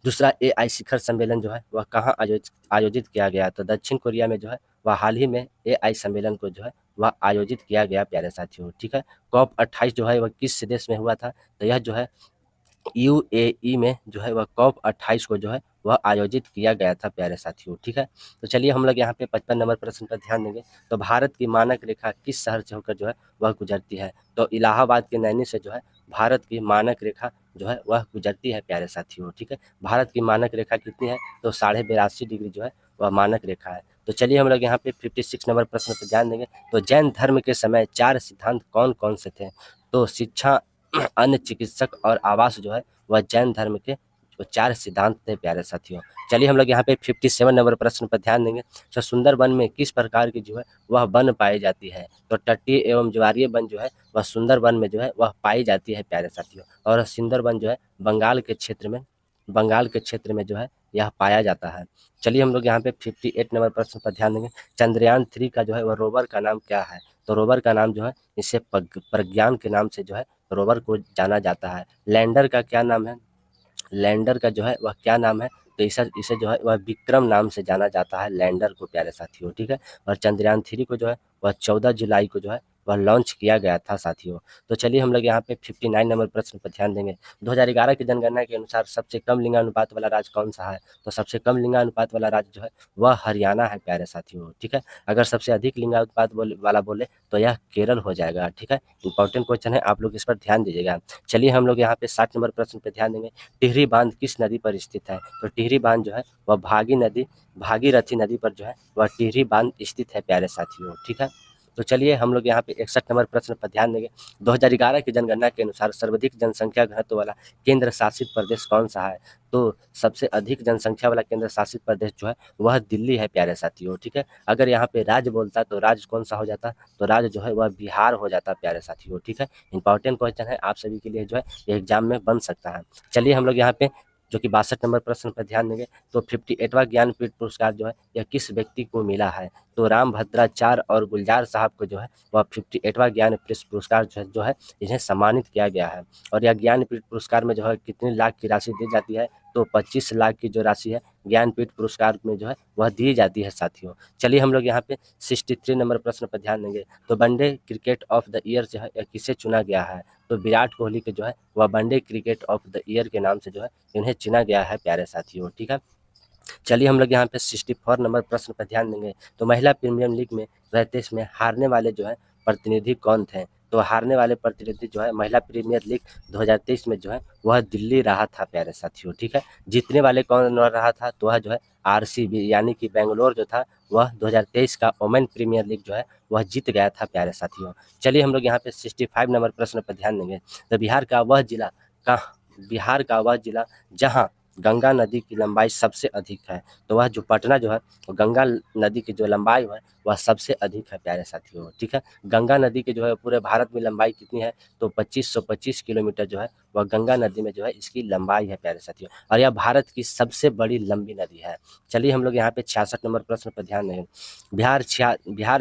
दूसरा AI शिखर सम्मेलन जो है वह कहाँ आयोजित किया गया? तो दक्षिण कोरिया में जो है वह हाल ही में AI सम्मेलन को जो है वह आयोजित किया गया प्यारे साथियों, ठीक है। COP28 जो है वह किस देश में हुआ था? तो यह जो है UAE में जो है वह COP28 को जो है वह आयोजित किया गया था प्यारे साथियों, ठीक है। तो चलिए हम लोग यहाँ पे 55 नंबर प्रश्न पर ध्यान देंगे। तो भारत की मानक रेखा किस शहर से होकर जो है वह गुजरती है? तो इलाहाबाद के नैनी से जो है भारत की मानक रेखा जो है वह गुजरती है प्यारे साथियों, ठीक है। भारत की मानक रेखा कितनी है? तो 82.5 डिग्री जो है वह मानक रेखा है। तो चलिए हम लोग यहाँ पे 56 नंबर प्रश्न पर ध्यान देंगे। तो जैन धर्म के समय 4 सिद्धांत कौन कौन से थे? तो शिक्षा, अन्य, चिकित्सक और आवास जो है वह जैन धर्म के 4 सिद्धांत थे प्यारे साथियों। चलिए हम लोग यहाँ पे 57 नंबर प्रश्न पर ध्यान देंगे। तो सुंदरबन में किस प्रकार की जो है वह वन पाई जाती है? तो तटीय एवं ज्वारीय वन जो है वह सुंदरबन में जो है वह पाई जाती है प्यारे साथियों। और सुंदरबन जो है बंगाल के क्षेत्र में जो है यह पाया जाता है। चलिए हम लोग यहाँ पे 58 नंबर प्रश्न पर ध्यान देंगे। चंद्रयान 3 का जो है वह रोवर का नाम क्या है? तो रोवर का नाम जो है इसे प्रज्ञान के नाम से जो है रोवर को जाना जाता है। लैंडर का क्या नाम है? लैंडर का जो है वह क्या नाम है? तो इसे जो है वह विक्रम नाम से जाना जाता है लैंडर को प्यारे साथियों, ठीक है। और चंद्रयान 3 को जो है वह 14 जुलाई को जो है वह लॉन्च किया गया था साथियों। तो चलिए हम लोग यहाँ पे 59 नंबर प्रश्न पर ध्यान देंगे। 2011 की जनगणना के अनुसार सबसे कम लिंगानुपात वाला राज्य कौन सा है? तो सबसे कम लिंगानुपात वाला राज्य जो है वह हरियाणा है प्यारे साथियों, ठीक है। अगर सबसे अधिक लिंगानुपात वाला बोले तो यह केरल हो जाएगा, ठीक है। इंपॉर्टेंट क्वेश्चन है, आप लोग इस पर ध्यान दीजिएगा। चलिए हम लोग यहाँ पे 60 नंबर प्रश्न पर ध्यान देंगे। टिहरी बांध किस नदी पर स्थित है? तो टिहरी बांध जो है वह भागीरथी नदी पर जो है वह टिहरी बांध स्थित है प्यारे साथियों, ठीक है। तो चलिए हम लोग यहाँ पे 61 नंबर प्रश्न पर ध्यान देंगे। 2011 की जनगणना के अनुसार सर्वाधिक जनसंख्या घनत्व वाला केंद्र शासित प्रदेश कौन सा है? तो सबसे अधिक जनसंख्या वाला केंद्र शासित प्रदेश जो है वह दिल्ली है प्यारे साथियों, ठीक है। अगर यहाँ पे राज्य बोलता तो राज्य कौन सा हो जाता? तो राज्य जो है वह बिहार हो जाता प्यारे साथियों, ठीक है। इंपॉर्टेंट क्वेश्चन है, आप सभी के लिए जो है एग्जाम में बन सकता है। चलिए हम लोग यहाँ पे जो कि 62 नंबर प्रश्न पर ध्यान देंगे। तो 58वां ज्ञानपीठ पुरस्कार जो है यह किस व्यक्ति को मिला है? तो राम भद्राचार्य और गुलजार साहब को जो है वह 58वां ज्ञानपीठ पुरस्कार जो है इन्हें सम्मानित किया गया है। और यह ज्ञानपीठ पुरस्कार में जो है कितने लाख की राशि दी जाती है? तो 25 लाख की जो राशि है ज्ञानपीठ पुरस्कार में जो है वह दी जाती है साथियों। चलिए हम लोग यहाँ पे 63 नंबर प्रश्न पर ध्यान देंगे। तो one day cricket of the year जो है यह किसे चुना गया है? तो विराट कोहली के जो है वह one day cricket of the year के नाम से जो है इन्हें चुना गया है प्यारे साथियों, ठीक है। चलिए हम लोग यहाँ पे 64 नंबर प्रश्न पर ध्यान देंगे। तो महिला प्रीमियर लीग में 2023 में हारने वाले जो है प्रतिनिधि कौन थे? तो हारने वाले प्रतिनिधि जो है महिला प्रीमियर लीग 2023 में जो है वह दिल्ली रहा था प्यारे साथियों, ठीक है। जीतने वाले कौन रहा था? तो वह जो है आरसीबी यानी कि बेंगलोर जो था वह 2023 का वोमेन प्रीमियर लीग जो है वह जीत गया था प्यारे साथियों। चलिए हम लोग यहाँ पे 65 नंबर प्रश्न पर ध्यान देंगे। तो बिहार का वह जिला जहाँ गंगा नदी की लंबाई सबसे अधिक है। तो वह जो पटना जो है वो गंगा नदी की जो लंबाई है वह सबसे अधिक है प्यारे साथियों, ठीक है। गंगा नदी की जो है पूरे भारत में लंबाई कितनी है? तो 2525 किलोमीटर जो है वह गंगा नदी में जो है इसकी लंबाई है प्यारे साथियों। और यह भारत की सबसे बड़ी लंबी नदी है। चलिए हम लोग यहाँ पे 66 नंबर प्रश्न पर ध्यान देंगे। बिहार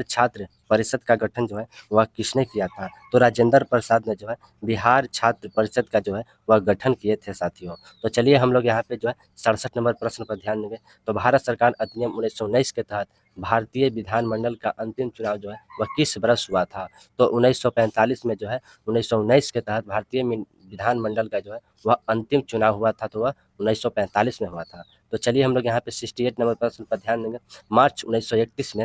छात्र परिषद का गठन जो है वह किसने किया था? तो राजेंद्र प्रसाद ने जो है बिहार छात्र परिषद का जो है वह गठन किए थे साथियों। तो चलिए हम लोग यहाँ पे जो है 67 नंबर प्रश्न पर ध्यान देंगे। तो भारत सरकार अधिनियम 1919 के तहत भारतीय विधानमंडल का अंतिम चुनाव जो है वह किस वर्ष हुआ था? तो 1945 में जो है 1919 के तहत भारतीय विधानमंडल का जो है वह अंतिम चुनाव हुआ था, तो वह 1945 में हुआ था। तो चलिए हम लोग यहाँ पे 68 नंबर प्रश्न पर ध्यान देंगे। मार्च 1931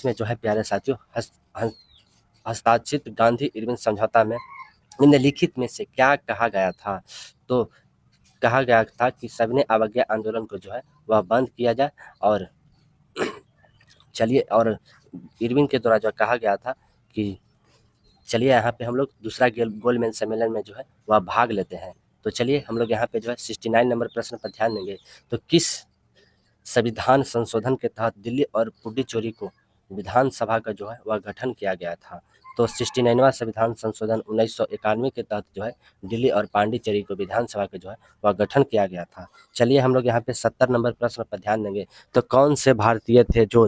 में जो है प्यारे साथियों हस्ताक्षरित गांधी इरविन समझौता में निम्नलिखित में से क्या कहा गया था? तो कहा गया था कि सविनय अवज्ञा आंदोलन को जो है वह बंद किया जाए। और चलिए और इरविन के द्वारा जो कहा गया था कि चलिए यहाँ पे हम लोग दूसरा गोलमेज सम्मेलन में जो है वह भाग लेते हैं। तो चलिए हम लोग यहाँ पे जो है 69 नंबर प्रश्न पर ध्यान देंगे। तो किस संविधान संशोधन के तहत दिल्ली और पुडुचेरी को विधानसभा का जो है वह गठन किया गया था? तो 69वां संविधान संशोधन 1991 के तहत जो है दिल्ली और पांडिचेरी को विधानसभा का जो है वह गठन किया गया था। चलिए हम लोग यहाँ पे 70 नंबर प्रश्न पर ध्यान देंगे। तो कौन से भारतीय थे जो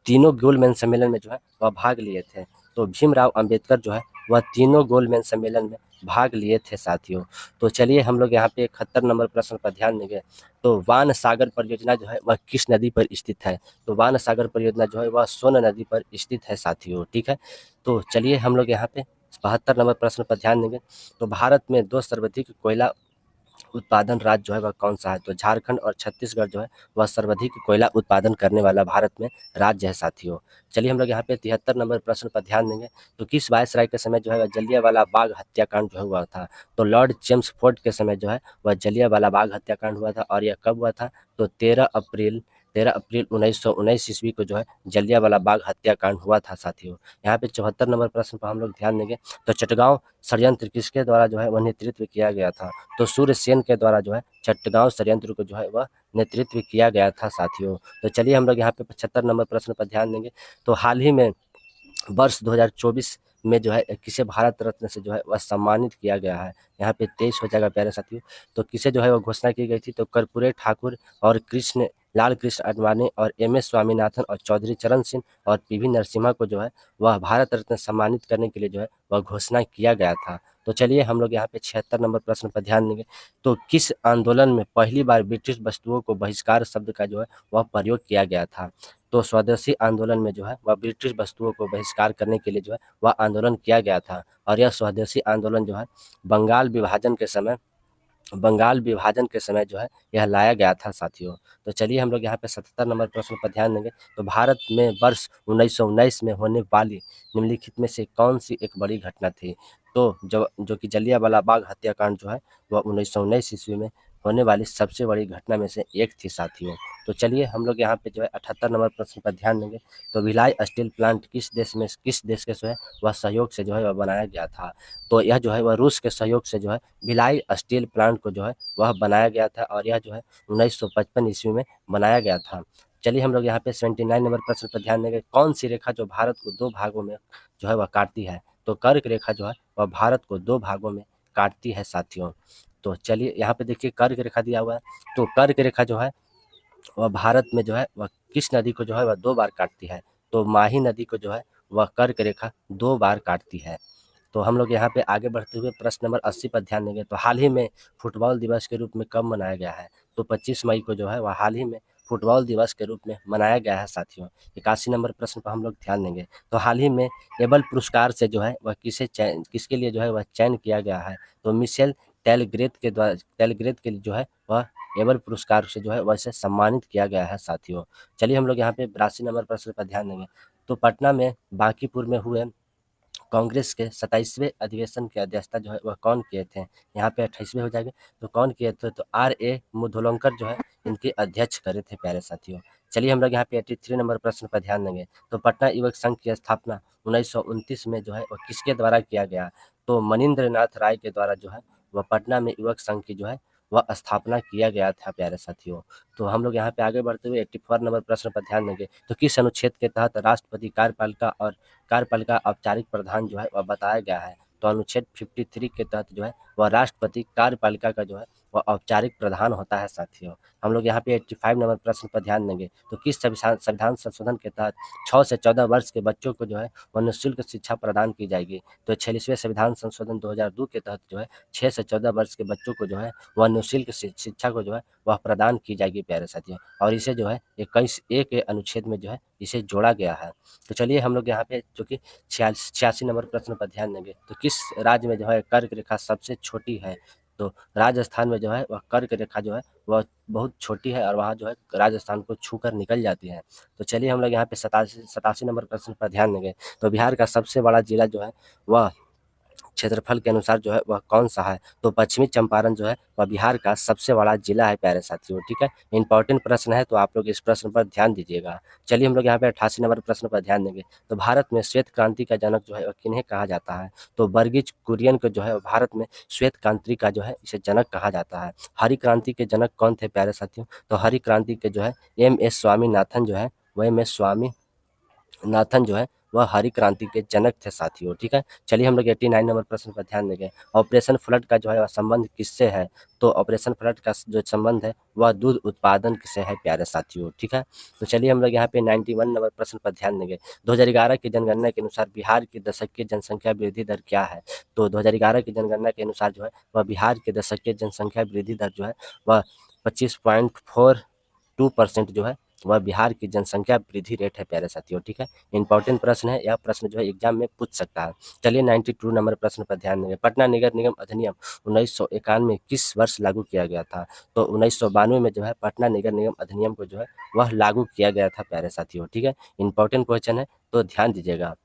तीनों गोलमेज सम्मेलन में जो है वह भाग लिए थे? तो भीमराव अंबेडकर जो है वह तीनों गोलमेज सम्मेलन में भाग लिए थे साथियों। तो चलिए हम लोग यहाँ पे 71 नंबर प्रश्न पर ध्यान देंगे। तो वान सागर परियोजना जो है वह किस नदी पर स्थित है? तो वान सागर परियोजना जो है वह सोन नदी पर स्थित है साथियों, ठीक है। तो चलिए हम लोग यहाँ पे 72 नंबर प्रश्न पर ध्यान देंगे। तो भारत में 2 सर्वाधिक कोयला उत्पादन राज्य जो है वह कौन सा है? तो झारखंड और छत्तीसगढ़ जो है वह सर्वाधिक कोयला उत्पादन करने वाला भारत में राज्य है साथियों। चलिए हम लोग यहाँ पे 73 नंबर प्रश्न पर ध्यान देंगे। तो किस वायसराय के समय जो है जलियांवाला बाग हत्याकांड जो हुआ था? तो लॉर्ड चेम्सफोर्ड के समय जो है वह जलियांवाला बाग हत्याकांड हुआ था। और यह कब हुआ था? तो 13 अप्रैल 1919 ईस्वी को जो है जलियांवाला बाग हत्याकांड हुआ था साथियों। यहाँ पे 74 नंबर प्रश्न पर हम लोग ध्यान देंगे। तो चटगांव षड्यंत्र किसके द्वारा जो है वह नेतृत्व किया गया था? तो सूर्यसेन के द्वारा जो है चटगांव षड्यंत्र को जो है वह नेतृत्व किया गया था साथियों। तो चलिए हम लोग यहाँ पे 75 नंबर प्रश्न पर ध्यान देंगे। तो हाल ही में वर्ष 2024 में जो है किसे भारत रत्न से जो है वह सम्मानित किया गया है? यहाँ पे 23 हो जाएगा प्यारे साथियों। तो किसे जो है वो घोषणा की गई थी? तो कर्पूरी ठाकुर और लाल कृष्ण आडवाणी और MS स्वामीनाथन और चौधरी चरण सिंह और PV नरसिम्हा को जो है वह भारत रत्न सम्मानित करने के लिए जो है वह घोषणा किया गया था। तो चलिए हम लोग यहाँ पे 76 नंबर प्रश्न पर ध्यान देंगे। तो किस आंदोलन में पहली बार ब्रिटिश वस्तुओं को बहिष्कार शब्द का जो है वह प्रयोग किया गया था? तो स्वदेशी आंदोलन में जो है वह ब्रिटिश वस्तुओं को बहिष्कार करने के लिए जो है वह आंदोलन किया गया था। और यह स्वदेशी आंदोलन जो है बंगाल विभाजन के समय बंगाल विभाजन के समय जो है यह लाया गया था साथियों। तो चलिए हम लोग यहाँ पे 77 नंबर प्रश्न पर ध्यान देंगे। तो भारत में वर्ष 1919 में होने वाली निम्नलिखित में से कौन सी एक बड़ी घटना थी? तो जो कि जलियांवाला बाग हत्याकांड जो है वह 1919 ईस्वी में होने वाली सबसे बड़ी घटना में से एक थी साथियों। तो चलिए हम लोग यहाँ पे जो है 78 नंबर प्रश्न पर ध्यान देंगे। तो भिलाई स्टील प्लांट किस देश के जो है वह सहयोग से जो है वह बनाया गया था? तो यह जो है वह रूस के सहयोग से जो है भिलाई स्टील प्लांट को जो है वह बनाया गया था और यह जो है 1955 ईस्वी में बनाया गया था। चलिए हम लोग यहाँ पे 79 नंबर प्रश्न पर ध्यान देंगे। कौन सी रेखा जो भारत को दो भागों में जो है वह काटती है? तो कर्क रेखा जो है वह भारत को दो भागों में काटती है साथियों। तो चलिए यहाँ पे देखिए कर्क रेखा दिया हुआ है। तो कर्क रेखा जो है वह भारत में जो है वह किस नदी को जो है वह दो बार काटती है? तो माही नदी को जो है वह कर्क रेखा दो बार काटती है। तो हम लोग यहाँ पे आगे बढ़ते हुए प्रश्न नंबर 80 पर ध्यान देंगे। तो हाल ही में फुटबॉल दिवस के रूप में कब मनाया गया है? तो 25 मई को जो है वह हाल ही में फुटबॉल दिवस के रूप में मनाया गया है साथियों। 81 नंबर प्रश्न पर हम लोग ध्यान देंगे। तो हाल ही में एबल पुरस्कार से जो है वह किसके लिए जो है वह चयन किया गया है? तो मिशेल टेलग्रेथ के लिए जो है वह एबल पुरस्कार से जो है वैसे सम्मानित किया गया है साथियों। चलिए हम लोग यहाँ पे 82 नंबर प्रश्न पर ध्यान देंगे। तो पटना में बांकीपुर में हुए कांग्रेस के 27वें अधिवेशन की अध्यक्षता जो है वह कौन किए थे? यहाँ पे 28वें हो जाएंगे। तो कौन किए थे? तो R.A. मुधोलंकर जो है इनके अध्यक्ष करे थे प्यारे साथियों। चलिए हम लोग यहाँ पे 83 नंबर प्रश्न पर ध्यान देंगे। तो पटना युवक संघ की स्थापना 1929 में जो है वह किसके द्वारा किया गया? तो मनीन्द्र नाथ राय के द्वारा जो है वह पटना में युवक संघ की जो है वह स्थापना किया गया था प्यारे साथियों। तो हम लोग यहाँ पे आगे बढ़ते हुए 84 नंबर प्रश्न पर ध्यान देंगे। तो किस अनुच्छेद के तहत राष्ट्रपति कार्यपालिका औपचारिक प्रधान जो है वह बताया गया है? तो अनुच्छेद 53 के तहत जो है वह राष्ट्रपति कार्यपालिका का जो है वह औपचारिक प्रधान होता है साथियों। हम लोग यहाँ पे 85 नंबर प्रश्न पर ध्यान देंगे। तो किस संविधान संशोधन के तहत 6 से 14 वर्ष के बच्चों को जो है वह निःशुल्क शिक्षा प्रदान की जाएगी? तो 46वें संविधान संशोधन 2002 के तहत जो है 6 से 14 वर्ष के बच्चों को जो है वह निःशुल्क शिक्षा को जो है वह प्रदान की जाएगी प्यारे साथियों। और इसे जो है 21A के अनुच्छेद में जो है इसे जोड़ा गया है। तो चलिए हम लोग यहाँ पे जो कि 86 नंबर प्रश्न पर ध्यान देंगे। तो किस राज्य में जो है कर्क रेखा सबसे छोटी है? तो राजस्थान में जो है वह कर्क रेखा जो है वह बहुत छोटी है और वहाँ जो है राजस्थान को छूकर निकल जाती है। तो चलिए हम लोग यहाँ पे 87 नंबर प्रश्न पर ध्यान देंगे। तो बिहार का सबसे बड़ा जिला जो है वह क्षेत्रफल के अनुसार जो है वह कौन सा है? तो पश्चिमी चंपारण जो है वह बिहार का सबसे बड़ा जिला है प्यारे साथियों। ठीक है, इंपॉर्टेंट प्रश्न है तो आप लोग इस प्रश्न पर ध्यान दीजिएगा। चलिए हम लोग यहाँ पे 88 नंबर प्रश्न पर ध्यान देंगे। तो भारत में श्वेत क्रांति का जनक जो है वह किन्हें कहा जाता है? तो वर्गीज कुरियन को जो है भारत में श्वेत क्रांति का जो है इसे जनक कहा जाता है। हरी क्रांति के जनक कौन थे प्यारे साथियों? तो हरी क्रांति के जो है M.S. स्वामीनाथन जो है वह M.S. स्वामीनाथन जो है वह हरी क्रांति के जनक थे साथियों। ठीक है, चलिए हम लोग 89 नंबर प्रश्न पर ध्यान देंगे। ऑपरेशन फ्लड का जो है वह संबंध किससे है? तो ऑपरेशन फ्लड का जो संबंध है वह दूध उत्पादन से है प्यारे साथियों। ठीक है, तो चलिए हम लोग यहाँ पे 91 नंबर प्रश्न पर ध्यान देंगे। 2011 की जनगणना के अनुसार बिहार की दशकीय जनसंख्या वृद्धि दर क्या है? तो 2011 की जनगणना के अनुसार जो है वह बिहार की दशकीय जनसंख्या वृद्धि दर जो है वह 25.42% जो है वह बिहार की जनसंख्या वृद्धि रेट है प्यारे साथियों। ठीक है, इंपॉर्टेंट प्रश्न है, यह प्रश्न जो है एग्जाम में पूछ सकता है। चलिए 92 नंबर प्रश्न पर ध्यान देंगे। पटना नगर निगम अधिनियम 1991 किस वर्ष लागू किया गया था? तो 1992 में जो है पटना नगर निगम अधिनियम को जो है वह लागू किया गया था प्यारे साथियों। ठीक है, इंपॉर्टेंट क्वेश्चन है तो ध्यान दीजिएगा।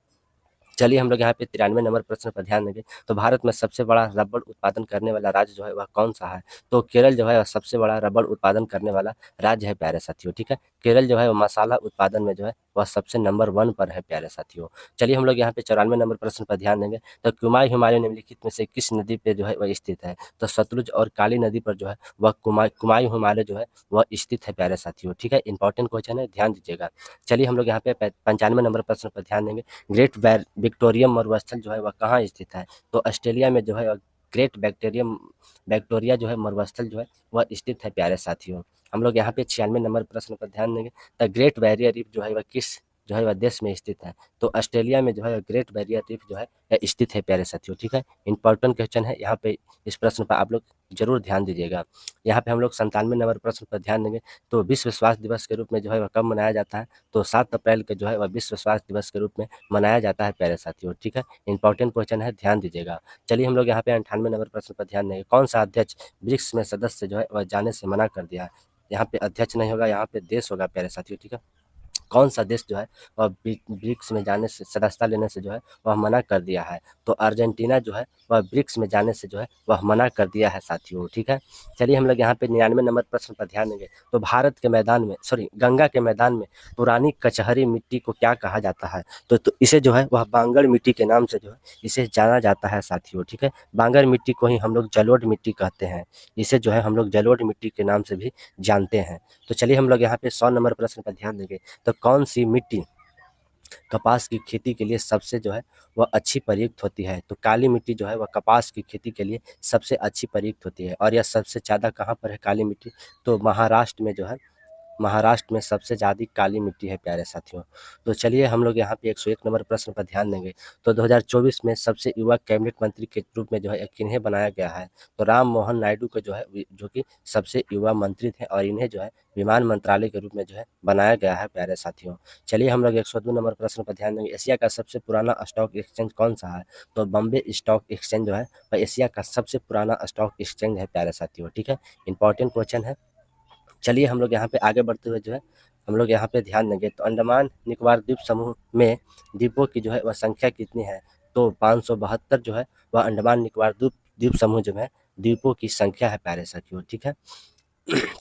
चलिए हम लोग यहाँ पे 93 नंबर प्रश्न पर ध्यान देंगे। तो भारत में सबसे बड़ा रबड़ उत्पादन करने वाला राज्य जो है वह कौन सा है? तो केरल जो है वह सबसे बड़ा रबड़ उत्पादन करने वाला राज्य है प्यारे साथियों। ठीक है, केरल जो है वह मसाला उत्पादन में जो है वह सबसे नंबर 1 पर है प्यारे साथियों। चलिए हम लोग यहाँ पे 94 नंबर प्रश्न पर ध्यान देंगे। तो कुमाई हिमालय निम्नलिखित में से किस नदी पे जो है वह स्थित है? तो सतलुज और काली नदी पर जो है वह कुमाई हिमालय जो है वह स्थित है प्यारे साथियों। ठीक है, इंपॉर्टेंट क्वेश्चन है, ध्यान दीजिएगा। चलिए हम लोग यहाँ पे 95 नंबर प्रश्न पर ध्यान देंगे। ग्रेट विक्टोरियम मरुस्थल जो है वह कहाँ स्थित है? तो ऑस्ट्रेलिया में जो है ग्रेट बैक्टीरिया जो है मरुस्थल जो है वह स्थित है प्यारे साथियों। हम लोग यहाँ पे 96 नंबर प्रश्न पर ध्यान देंगे। द ग्रेट बैरियर रीफ जो है वह किस जो है वह देश में स्थित है? तो ऑस्ट्रेलिया में जो है ग्रेट बैरियर रीफ जो है स्थित है प्यारे साथियों। ठीक है, इंपॉर्टेंट क्वेश्चन है यहाँ पे, इस प्रश्न पर आप लोग जरूर ध्यान दीजिएगा। यहाँ पे हम लोग 97 नंबर प्रश्न पर ध्यान देंगे। तो विश्व स्वास्थ्य दिवस के रूप में जो है वह कब मनाया जाता है? तो 7 अप्रैल के जो है वह विश्व स्वास्थ्य दिवस के रूप में मनाया जाता है प्यारे साथियों। ठीक है, इंपॉर्टेंट क्वेश्चन है, ध्यान दीजिएगा। चलिए हम लोग यहाँ पे 98 नंबर प्रश्न पर ध्यान देंगे। कौन सा अध्यक्ष ब्रिक्स में सदस्य जो है वह जाने से मना कर दिया है? यहाँ पे अध्यक्ष नहीं होगा, यहाँ पे देश होगा प्यारे साथियों। ठीक है, कौन सा देश जो है वह ब्रिक्स में जाने से, सदस्यता लेने से जो है वह मना कर दिया है? तो अर्जेंटीना जो है वह ब्रिक्स में जाने से जो है वह मना कर दिया है साथियों। ठीक है, चलिए हम लोग यहाँ पे 99 नंबर प्रश्न पर ध्यान देंगे। तो भारत के मैदान में, सॉरी, गंगा के मैदान में पुरानी कचहरी मिट्टी को क्या कहा जाता है? तो इसे जो है वह बांगर मिट्टी के नाम से जो है इसे जाना जाता है साथियों। ठीक है, बांगर मिट्टी को ही हम लोग जलोढ़ मिट्टी कहते हैं, इसे जो है हम लोग जलोढ़ मिट्टी के नाम से भी जानते हैं। तो चलिए हम लोग यहाँ पे 100 नंबर प्रश्न पर ध्यान देंगे। तो कौन सी मिट्टी कपास की खेती के लिए सबसे जो है वह अच्छी प्रयुक्त होती है? तो काली मिट्टी जो है वह कपास की खेती के लिए सबसे अच्छी प्रयुक्त होती है। और यह सबसे ज़्यादा कहाँ पर है काली मिट्टी? तो महाराष्ट्र में जो है, महाराष्ट्र में सबसे ज़्यादा काली मिट्टी है प्यारे साथियों। तो चलिए हम लोग यहाँ पे 101 नंबर प्रश्न पर ध्यान देंगे। तो 2024 में सबसे युवा कैबिनेट मंत्री के रूप में जो है किन्हें बनाया गया है? तो राम मोहन नायडू को जो है जो कि सबसे युवा मंत्री थे, और इन्हें जो है विमान मंत्रालय के रूप में जो है बनाया गया है प्यारे साथियों। चलिए हम लोग 102 नंबर प्रश्न पर ध्यान देंगे। एशिया का सबसे पुराना स्टॉक एक्सचेंज कौन सा है? तो बॉम्बे स्टॉक एक्सचेंज जो है वह एशिया का सबसे पुराना स्टॉक एक्सचेंज है प्यारे साथियों। ठीक है, इंपॉर्टेंट क्वेश्चन है। चलिए हम लोग यहाँ पे आगे बढ़ते हुए जो है हम लोग यहाँ पे ध्यान देंगे। तो अंडमान निकोबार द्वीप समूह में द्वीपों की जो है वह संख्या कितनी है? तो 572 जो है वह अंडमान निकोबार द्वीप द्वीप समूह जो है द्वीपों की संख्या है प्यारे साथियों। ठीक है,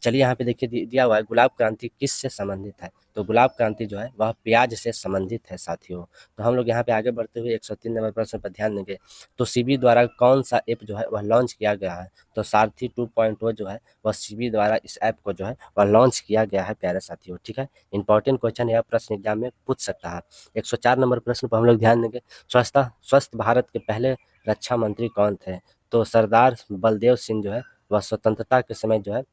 चलिए यहाँ पे देखिए दिया हुआ है गुलाब क्रांति किससे संबंधित है? तो गुलाब क्रांति जो है वह प्याज से संबंधित है साथियों। तो हम लोग यहाँ पे आगे बढ़ते हुए 103 नंबर प्रश्न पर ध्यान देंगे। तो सीबी द्वारा कौन सा ऐप जो है वह लॉन्च किया गया है? तो सारथी 2.0 जो है वह सीबी द्वारा इस ऐप को जो है वह लॉन्च किया गया है प्यारे साथियों। ठीक है, इंपॉर्टेंट क्वेश्चन यह प्रश्न एग्जाम में पूछ सकता है। 104 नंबर प्रश्न पर हम लोग ध्यान देंगे। स्वस्थ भारत के पहले रक्षा मंत्री कौन थे? तो सरदार बलदेव सिंह जो है वह स्वतंत्रता के समय जो है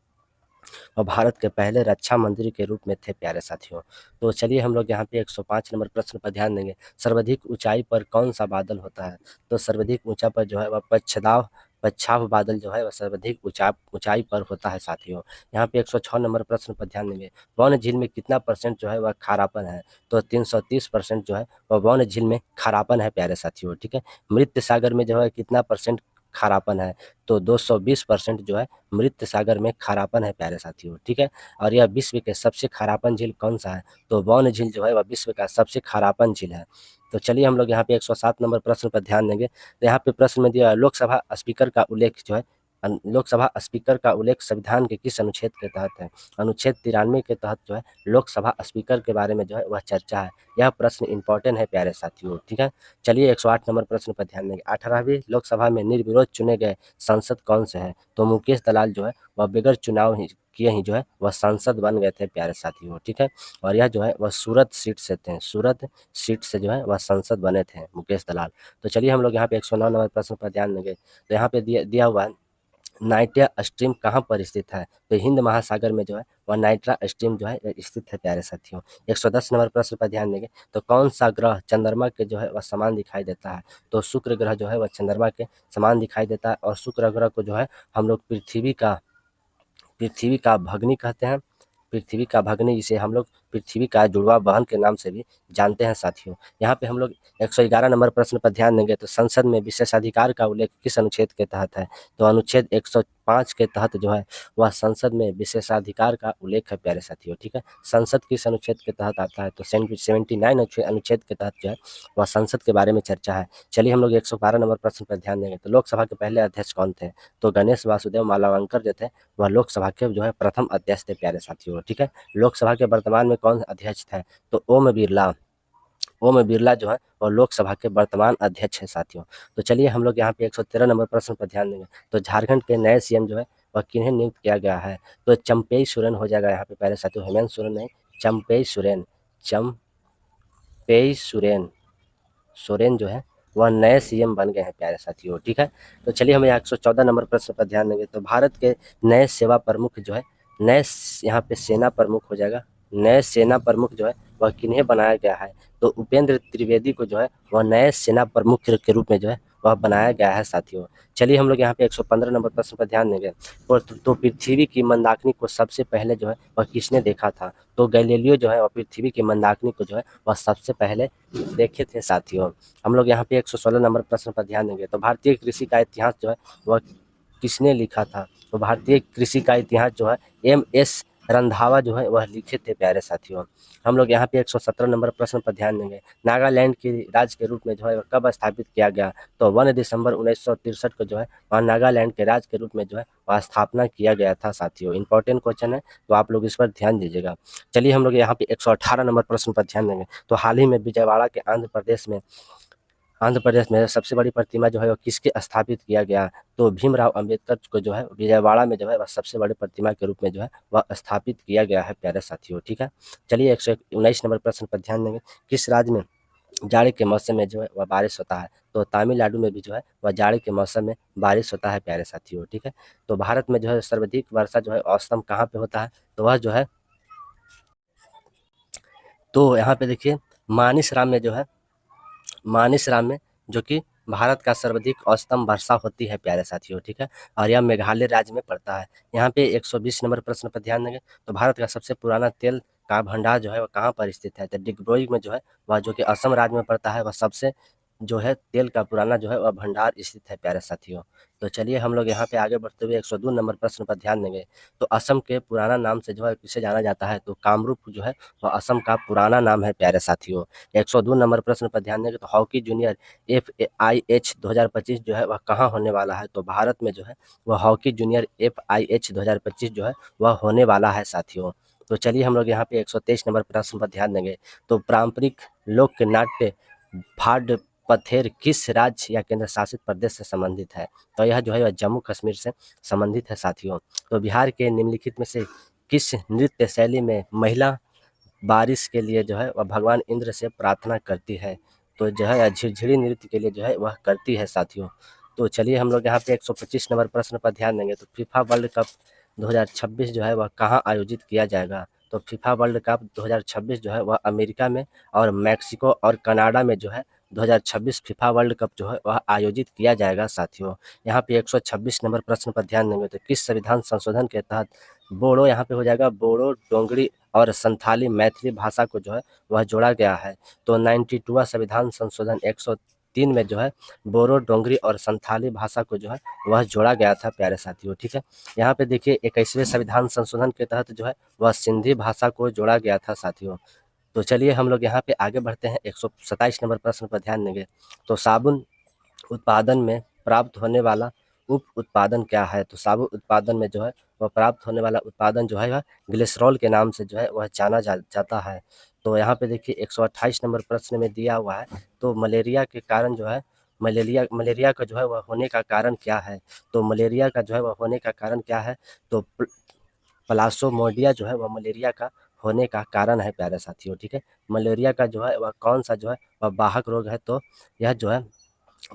और भारत के पहले रक्षा मंत्री के रूप में थे प्यारे साथियों। तो चलिए हम लोग यहाँ पे 105 नंबर प्रश्न पर ध्यान देंगे। सर्वाधिक ऊंचाई पर कौन सा बादल होता है? तो सर्वाधिक ऊंचा पर जो है वह पच्छाव बादल जो है वह सर्वाधिक ऊंचाई पर होता है साथियों। यहाँ पे 106 नंबर प्रश्न पर ध्यान देंगे। वन झील में कितना परसेंट जो है वह खारापन है? तो 330% जो है वह वन झील में खारापन है प्यारे साथियों। ठीक है, मृत सागर में जो है कितना परसेंट खारापन है? तो 220% जो है मृत सागर में खारापन है प्यारे साथियों। ठीक है, और यह विश्व के सबसे खारापन झील कौन सा है? तो बौन झील जो है वह विश्व का सबसे खारापन झील है। तो चलिए हम लोग यहाँ पे 107 नंबर प्रश्न पर ध्यान देंगे। तो यहाँ पे प्रश्न में दिया लोकसभा स्पीकर का उल्लेख जो है, लोकसभा स्पीकर का उल्लेख संविधान के किस अनुच्छेद के तहत है? अनुच्छेद 93 के तहत जो है लोकसभा स्पीकर के बारे में जो है वह चर्चा है। यह प्रश्न इंपॉर्टेंट है प्यारे साथियों। ठीक है, चलिए 108 नंबर प्रश्न पर ध्यान देंगे। 18वीं लोकसभा में निर्विरोध चुने गए सांसद कौन से हैं? तो मुकेश दलाल जो है वह बगैर चुनाव किए ही जो है वह सांसद बन गए थे प्यारे साथियों। ठीक है, और यह जो है वह सूरत सीट से थे, सूरत सीट से जो है वह सांसद बने थे मुकेश दलाल। तो चलिए हम लोग यहाँ पे 109 नंबर प्रश्न पर ध्यान देंगे। तो यहाँ पे दिया हुआ है नाइट्रा स्ट्रीम कहाँ पर स्थित है? तो हिंद महासागर में जो है वह नाइट्रा स्ट्रीम जो है स्थित है प्यारे साथियों। 110 नंबर प्रश्न पर ध्यान देंगे। तो कौन सा ग्रह चंद्रमा के जो है वह समान दिखाई देता है? तो शुक्र ग्रह जो है वह चंद्रमा के समान दिखाई देता है, और शुक्र ग्रह को जो है हम लोग पृथ्वी का भग्नी कहते हैं। पृथ्वी का भग्नी, जिसे हम लोग पृथ्वी का जुड़वा बहन के नाम से भी जानते हैं साथियों। यहाँ पे हम लोग 111 नंबर प्रश्न पर ध्यान देंगे। तो संसद में विशेषाधिकार का उल्लेख किस अनुच्छेद के तहत है? तो अनुच्छेद 105 के तहत जो है वह संसद में विशेषाधिकार का उल्लेख है प्यारे साथियों। ठीक है, संसद किस अनुच्छेद के तहत आता है? तो 79 अनुच्छेद के तहत जो है वह संसद के बारे में चर्चा है। चलिए हम लोग 112 नंबर प्रश्न पर ध्यान देंगे। तो लोकसभा के पहले अध्यक्ष कौन थे? तो गणेश वासुदेव मालवांकर जो थे वह लोकसभा के जो है प्रथम अध्यक्ष थे प्यारे साथियों। ठीक है, लोकसभा के वर्तमान में कौन अध्यक्ष थे? तो ओम बिरला जो है और लोकसभा के वर्तमान अध्यक्ष है साथियों। तो चलिए हम लोग यहाँ पे 113 नंबर प्रश्न पर ध्यान देंगे। तो झारखंड के नए सीएम जो है वह किन्हें नियुक्त किया गया है? तो चंपेई सोरेन हो जाएगा यहाँ पे प्यारे साथियों, हेमंत सोरेन नहीं, चंपेई सोरेन जो है वह नए सीएम बन गए हैं प्यारे साथियों। ठीक है, तो चलिए हम 114 नंबर प्रश्न पर ध्यान देंगे। तो भारत के नए सेवा प्रमुख जो है, नए यहाँ पे सेना प्रमुख हो जाएगा, नए सेना प्रमुख जो है वह किन्हें बनाया गया है? तो उपेंद्र त्रिवेदी को जो है वह नए सेना प्रमुख के रूप में जो है वह बनाया गया है साथियों। चलिए हम लोग यहाँ पे 115 नंबर प्रश्न पर ध्यान देंगे। तो पृथ्वी की मंदाकिनी को सबसे पहले जो है वह किसने देखा था? तो गैलीलियो जो है वह पृथ्वी की मंदाकिनी को जो है वह सबसे पहले देखे थे साथियों। हम लोग यहाँ पे 116 नंबर प्रश्न पर ध्यान देंगे। तो भारतीय कृषि का इतिहास जो है वह किसने लिखा था? तो भारतीय कृषि का इतिहास जो है एम.एस. रंधावा जो है वह लिखे थे प्यारे साथियों। हम लोग यहाँ पे 117 नंबर प्रश्न पर ध्यान देंगे। नागालैंड की राज्य के रूप में जो है वह कब स्थापित किया गया? तो 1 दिसंबर 1963 को जो है वहाँ नागालैंड के राज्य के रूप में जो है वह स्थापना किया गया था साथियों। इंपॉर्टेंट क्वेश्चन है, तो आप लोग इस पर ध्यान दीजिएगा। चलिए हम लोग यहाँ पे 118 नंबर प्रश्न पर ध्यान देंगे। तो हाल ही में विजयवाड़ा के आंध्र प्रदेश में सबसे बड़ी प्रतिमा जो है वो किसके स्थापित किया गया? तो भीमराव अंबेडकर को जो है विजयवाड़ा में जो है वह सबसे बड़ी प्रतिमा के रूप में जो है वह स्थापित किया गया है प्यारे साथियों। ठीक है, चलिए 119 नंबर प्रश्न पर ध्यान देंगे। किस राज्य में जाड़े के मौसम में जो है वह बारिश होता है? तो तमिलनाडु में भी जो है वह जाड़े के मौसम में बारिश होता है प्यारे साथियों। ठीक है, तो भारत में जो है सर्वाधिक वर्षा जो है औसतन कहाँ पे होता है? तो वह जो है, तो यहाँ पे देखिए मानिसराम में जो है, मानिसराम में, जो कि भारत का सर्वाधिक औसतन वर्षा होती है प्यारे साथियों। ठीक है, और यह मेघालय राज्य में पड़ता है। यहाँ पे 120 नंबर प्रश्न पर ध्यान देंगे। तो भारत का सबसे पुराना तेल का भंडार जो है वह कहाँ पर स्थित है? तो डिगबोई में जो है वह, जो कि असम राज्य में पड़ता है, वह सबसे जो है तेल का पुराना जो है वह भंडार स्थित है प्यारे साथियों। तो चलिए हम लोग यहाँ पे आगे बढ़ते हुए 102 नंबर प्रश्न पर ध्यान देंगे। तो असम के पुराना नाम से जो है किसे जाना जाता है? तो कामरूप जो है वह असम का पुराना नाम है प्यारे साथियों। 102 नंबर प्रश्न पर ध्यान देंगे। तो हॉकी जूनियर FIH 2025 जो है वह कहाँ होने वाला है? तो भारत में जो है वह हॉकी जूनियर FIH 2025 जो है वह होने वाला है साथियों। तो चलिए हम लोग यहाँ पे 123 नंबर प्रश्न पर ध्यान देंगे। तो पारंपरिक लोक नाट्य भाड पथेर किस राज्य या केंद्र शासित प्रदेश से संबंधित है? तो यह जो है वह जम्मू कश्मीर से संबंधित है साथियों। तो बिहार के निम्नलिखित में से किस नृत्य शैली में महिला बारिश के लिए जो है वह भगवान इंद्र से प्रार्थना करती है? तो जो है झिरझिरी नृत्य के लिए जो है वह करती है साथियों। तो चलिए हम लोग यहाँ पे 125 नंबर प्रश्न पर ध्यान देंगे। तो फीफा वर्ल्ड कप 2026 जो है वह कहाँ आयोजित किया जाएगा? तो फीफा वर्ल्ड कप 2026 जो है वह अमेरिका में और मैक्सिको और कनाडा में जो है 2026 फीफा वर्ल्ड कप जो है वह आयोजित किया जाएगा साथियों। यहाँ पे 126 नंबर प्रश्न पर ध्यान देंगे। तो किस संविधान संशोधन के तहत बोडो, यहाँ पे हो जाएगा बोडो, डोंगरी और संथाली मैथिली भाषा को जो है वह जोड़ा गया है? तो 92वां संविधान संशोधन 103 में जो है बोरो, डोंगरी और संथाली भाषा को जो है वह जोड़ा गया था प्यारे साथियों। ठीक है, यहाँ पे देखिए 21वें संविधान संशोधन के तहत जो है वह सिंधी भाषा को जोड़ा गया था साथियों। तो चलिए हम लोग यहाँ पे आगे बढ़ते हैं। 127 नंबर प्रश्न पर ध्यान देंगे। तो साबुन उत्पादन में प्राप्त होने वाला उप उत्पादन क्या है? तो साबुन उत्पादन में जो है वह प्राप्त होने वाला उत्पादन जो है वह ग्लिसरॉल के नाम से जो है वह जाना जाता है। तो यहाँ पे देखिए 128 नंबर प्रश्न में दिया हुआ है। तो मलेरिया के कारण जो है, मलेरिया का जो है वह होने का कारण क्या है? तो मलेरिया का जो है वह होने का कारण क्या है? तो प्लास्मोडिया जो है वह मलेरिया का होने का कारण है प्यारे साथियों। ठीक है, मलेरिया का जो है वह कौन सा जो है वह वाहक रोग है? तो यह जो है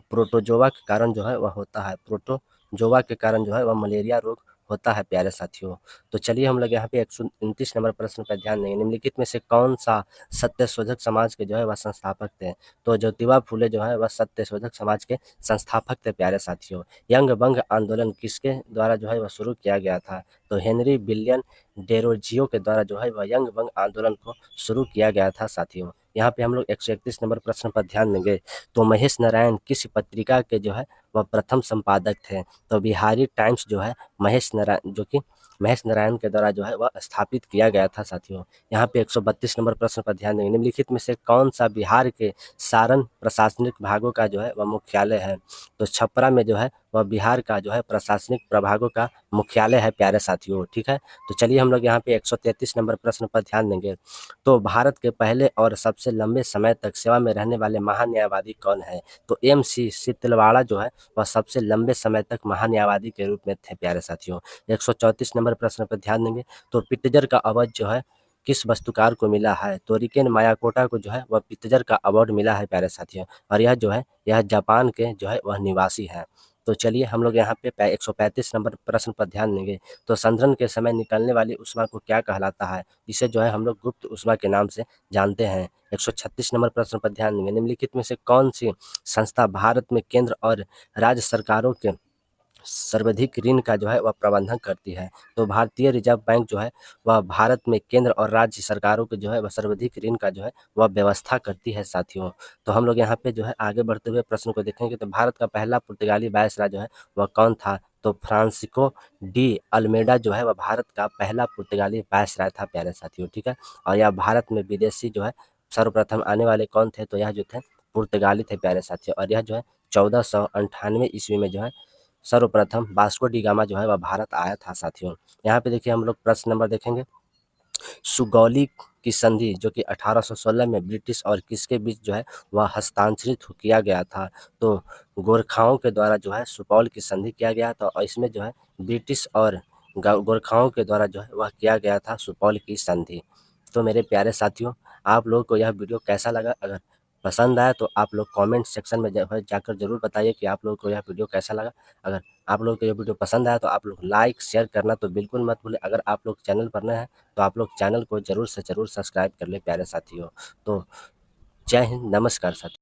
प्रोटोजोआ के कारण जो है वह होता है। प्रोटोजोआ के कारण जो है वह मलेरिया रोग होता है प्यारे साथियों। तो चलिए हम लोग यहाँ पे 129 नंबर प्रश्न पर ध्यान देंगे। निम्नलिखित में से कौन सा सत्यशोधक समाज के जो है वह संस्थापक थे? तो ज्योतिबा फुले जो है वह सत्यशोधक समाज के संस्थापक थे प्यारे साथियों। यंग बंग आंदोलन किसके द्वारा जो है वह शुरू किया गया था? तो हेनरी विलियम डेरोजियो के द्वारा जो है वह यंग बंग आंदोलन को शुरू किया गया था साथियों। यहाँ पे हम लोग 131 नंबर प्रश्न पर ध्यान देंगे। तो महेश नारायण किस पत्रिका के जो है वह प्रथम संपादक थे? तो बिहारी टाइम्स जो है महेश नारायण, जो कि महेश नारायण के द्वारा जो है वह स्थापित किया गया था साथियों। यहाँ पे 132 नंबर प्रश्न पर ध्यान देंगे। निम्नलिखित में से कौन सा बिहार के सारण प्रशासनिक भागों का जो है वह मुख्यालय है? तो छपरा में जो है वह बिहार का जो है प्रशासनिक प्रभागों का मुख्यालय है प्यारे साथियों। ठीक है, तो चलिए हम लोग यहाँ पे 133 नंबर प्रश्न पर ध्यान देंगे। तो भारत के पहले और सबसे लंबे समय तक सेवा में रहने वाले महान्यायवादी कौन है? तो MC सितलवाड़ा जो है वह सबसे लंबे समय तक महान्यायवादी के रूप में थे प्यारे साथियों। 134 नंबर प्रश्न पर ध्यान देंगे। तो पिट्जर का अवार्ड जो है किस वस्तुकार को मिला है? तो रिकेन मायाकोटा को जो है वह पिट्जर का अवार्ड मिला है प्यारे साथियों। और यह जो है यह जापान के जो है वह निवासी है। तो चलिए हम लोग यहाँ पे 135 नंबर प्रश्न पर ध्यान देंगे। तो संघनन के समय निकलने वाली ऊष्मा को क्या कहलाता है? इसे जो है हम लोग गुप्त ऊष्मा के नाम से जानते हैं। 136 नंबर प्रश्न पर ध्यान देंगे। निम्नलिखित में से कौन-सी संस्था भारत में केंद्र और राज्य सरकारों के सर्वाधिक ऋण का जो है वह प्रबंधन करती है? तो भारतीय रिजर्व बैंक जो है वह भारत में केंद्र और राज्य सरकारों के जो है वह सर्वाधिक ऋण का जो है वह व्यवस्था करती है साथियों। तो हम लोग यहाँ पे जो है आगे बढ़ते हुए प्रश्न को देखेंगे। तो भारत का पहला पुर्तगाली वायसराय जो है वह कौन था? तो फ्रांसिस्को डी अल्मेडा जो है वह भारत का पहला पुर्तगाली वायसराय था प्यारे साथियों, ठीक है। और यह भारत में विदेशी जो है सर्वप्रथम आने वाले कौन थे? तो यह जो थे पुर्तगाली थे प्यारे साथियों। और यह जो है 1498 ईस्वी में जो है सर्वप्रथम वास्को डी गामा जो है वह भारत आया था साथियों। यहाँ पे देखिए हम लोग प्रश्न नंबर देखेंगे। सुगौली की संधि जो कि 1816 में ब्रिटिश और किसके बीच जो है वह हस्ताक्षरित किया गया था? तो गोरखाओं के द्वारा जो है सुपौल की संधि किया गया था और इसमें जो है ब्रिटिश और गोरखाओं के द्वारा जो है वह किया गया था सुपौल की संधि। तो मेरे प्यारे साथियों, आप लोगों को यह वीडियो कैसा लगा? अगर पसंद आया तो आप लोग कमेंट सेक्शन में जो है जाकर ज़रूर बताइए कि आप लोगों को यह वीडियो कैसा लगा। अगर आप लोगों को ये वीडियो पसंद आया तो आप लोग लाइक शेयर करना तो बिल्कुल मत भूलें। अगर आप लोग चैनल पर नए हैं तो आप लोग चैनल को ज़रूर से ज़रूर सब्सक्राइब कर लें प्यारे साथियों। तो जय हिंद, नमस्कार साथियों।